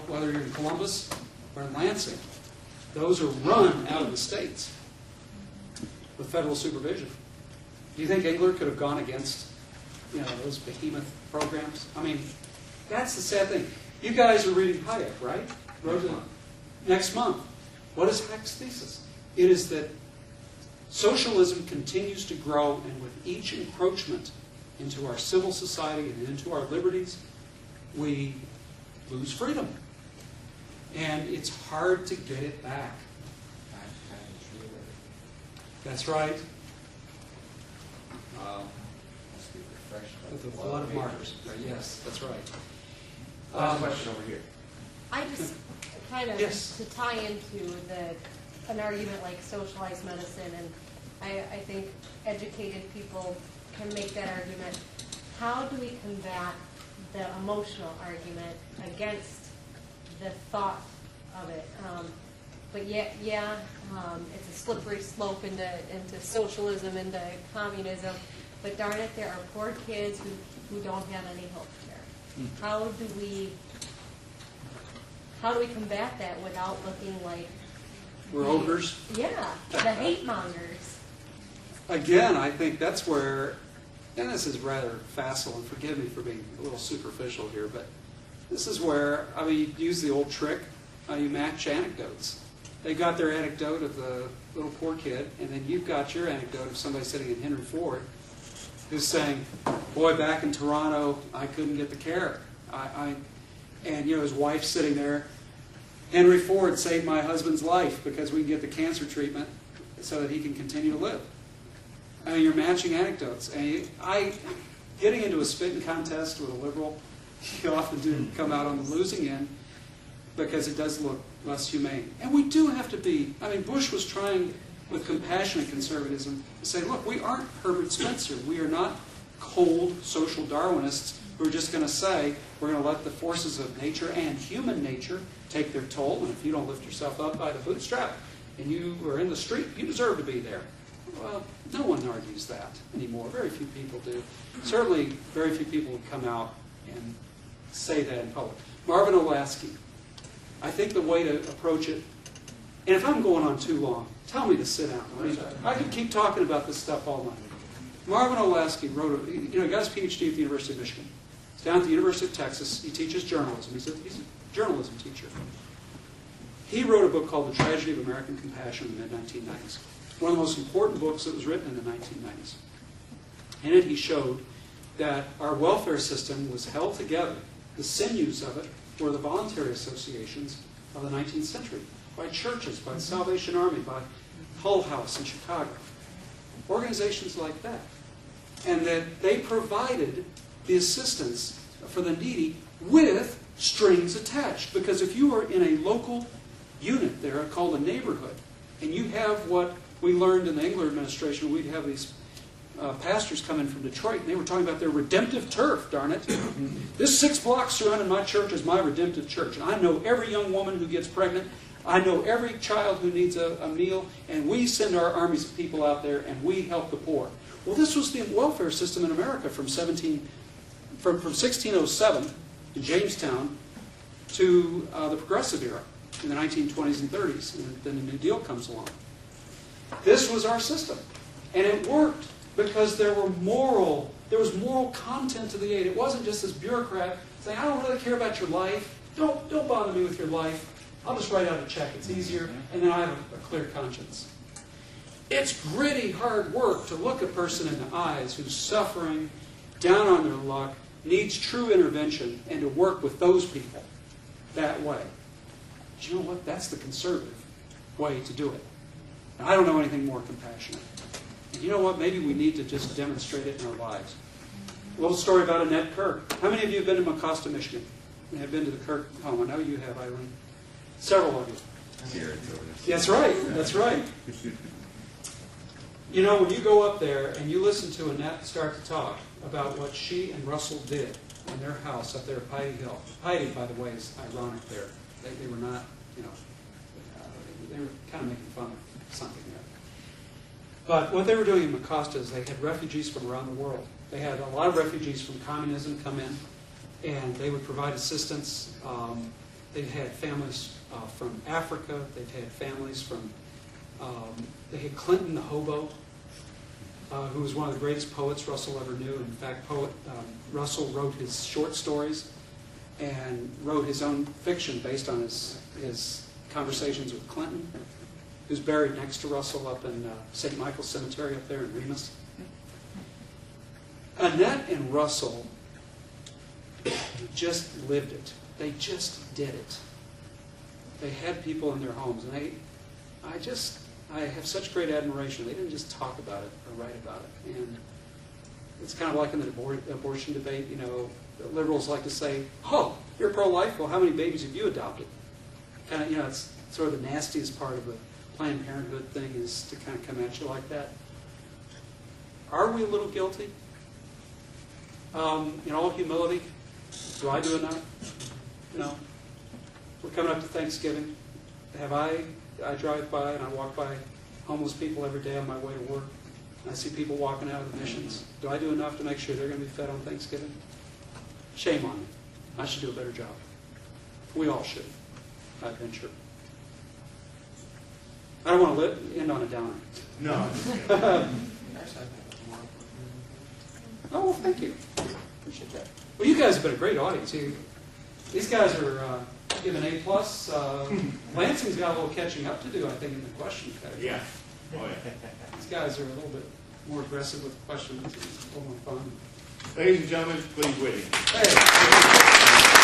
whether you're in Columbus or in Lansing, those are run out of the states with federal supervision. Do you think Engler could have gone against, those behemoth programs? I mean, that's the sad thing. You guys are reading Hayek, right? Next month. What is Hayek's thesis? It is that socialism continues to grow, and with each encroachment into our civil society and into our liberties, we lose freedom. And it's hard to get it back. That's right. Must be refreshed by With the blood of martyrs. Yes, that's right. Last question over here. I just kind of, Yes. to tie into an argument like socialized medicine, and I think educated people can make that argument. How do we combat the emotional argument against the thought of it? But it's a slippery slope into socialism, into communism. But darn it, there are poor kids who don't have any health care. How do we combat that without looking like We're ogres. Yeah, the hate mongers. Again, I think that's where, and this is rather facile, and forgive me for being a little superficial here, but this is where, you use the old trick, you match anecdotes. They got their anecdote of the little poor kid, and then you've got your anecdote of somebody sitting in Henry Ford who's saying, boy, back in Toronto, I couldn't get the care. and his wife's sitting there. Henry Ford saved my husband's life because we can get the cancer treatment so that he can continue to live. I mean, you're matching anecdotes. And getting into a spitting contest with a liberal, you often do come out on the losing end because it does look less humane. And we do have to be, Bush was trying with compassionate conservatism to say, look, we aren't Herbert Spencer. We are not cold social Darwinists who are just going to say we're going to let the forces of nature and human nature take their toll, and if you don't lift yourself up by the bootstrap and you are in the street, you deserve to be there. Well, no one argues that anymore. Very few people do. Certainly, very few people would come out and say that in public. Marvin Olasky, I think the way to approach it, and if I'm going on too long, tell me to sit down. I could keep talking about this stuff all night. Marvin Olasky wrote, he got his PhD at the University of Michigan. He's down at the University of Texas. He teaches journalism. He's a journalism teacher. He wrote a book called The Tragedy of American Compassion in the mid-1990s. One of the most important books that was written in the 1990s. In it, he showed that our welfare system was held together. The sinews of it were the voluntary associations of the 19th century, by churches, by the Salvation Army, by Hull House in Chicago. Organizations like that. And that they provided the assistance for the needy with strings attached. Because if you are in a local unit there called a neighborhood, and you have what we learned in the Engler administration, we'd have these pastors come in from Detroit, and they were talking about their redemptive turf, darn it. This 6 blocks surrounding my church is my redemptive church. And I know every young woman who gets pregnant. I know every child who needs a meal. And we send our armies of people out there, and we help the poor. Well, this was the welfare system in America from 1607 in Jamestown to the Progressive era in the 1920s and 30s. And then the New Deal comes along. This was our system. And it worked because there was moral content to the aid. It wasn't just this bureaucrat saying, I don't really care about your life. Don't bother me with your life. I'll just write out a check. It's easier. And then I have a clear conscience. It's gritty, hard work to look a person in the eyes who's suffering, down on their luck, needs true intervention, and to work with those people that way. But you know what? That's the conservative way to do it. And I don't know anything more compassionate. And you know what? Maybe we need to just demonstrate it in our lives. A little story about Annette Kirk. How many of you have been to Mecosta, Michigan? And have been to the Kirk home? I know you have, Eileen. Several of you. That's right. That's right. You know, when you go up there and you listen to Annette start to talk about what she and Russell did in their house up there at Piety Hill. Piety, by the way, is ironic there. They were not, they were kind of making fun of something there. But what they were doing in Mecosta is they had refugees from around the world. They had a lot of refugees from communism come in, and they would provide assistance. They had families from Africa. They've had families from, they had Clinton the hobo, who was one of the greatest poets Russell ever knew. In fact, Russell wrote his short stories and wrote his own fiction based on his conversations with Clinton, who's buried next to Russell up in St. Michael's Cemetery up there in Remus. Annette and Russell just lived it. They just did it. They had people in their homes, and I have such great admiration. They didn't just talk about it or write about it. And it's kind of like in the abortion debate, the liberals like to say, oh, you're pro-life, well, how many babies have you adopted? Kind of, it's sort of the nastiest part of the Planned Parenthood thing is to kind of come at you like that. Are we a little guilty? In all humility, do I do enough? We're coming up to Thanksgiving. I drive by and I walk by homeless people every day on my way to work. And I see people walking out of the missions. Do I do enough to make sure they're going to be fed on Thanksgiving? Shame on me. I should do a better job. We all should, I venture. I don't want to end on a downer. No. Oh, well, thank you. Appreciate that. Well, you guys have been a great audience. These guys are given A+. Lansing's got a little catching up to do, I think, in the question category. Yeah. Oh, yeah. These guys are a little bit more aggressive with questions. It's a little more fun. Ladies and gentlemen, Gleaves Whitney. Hey.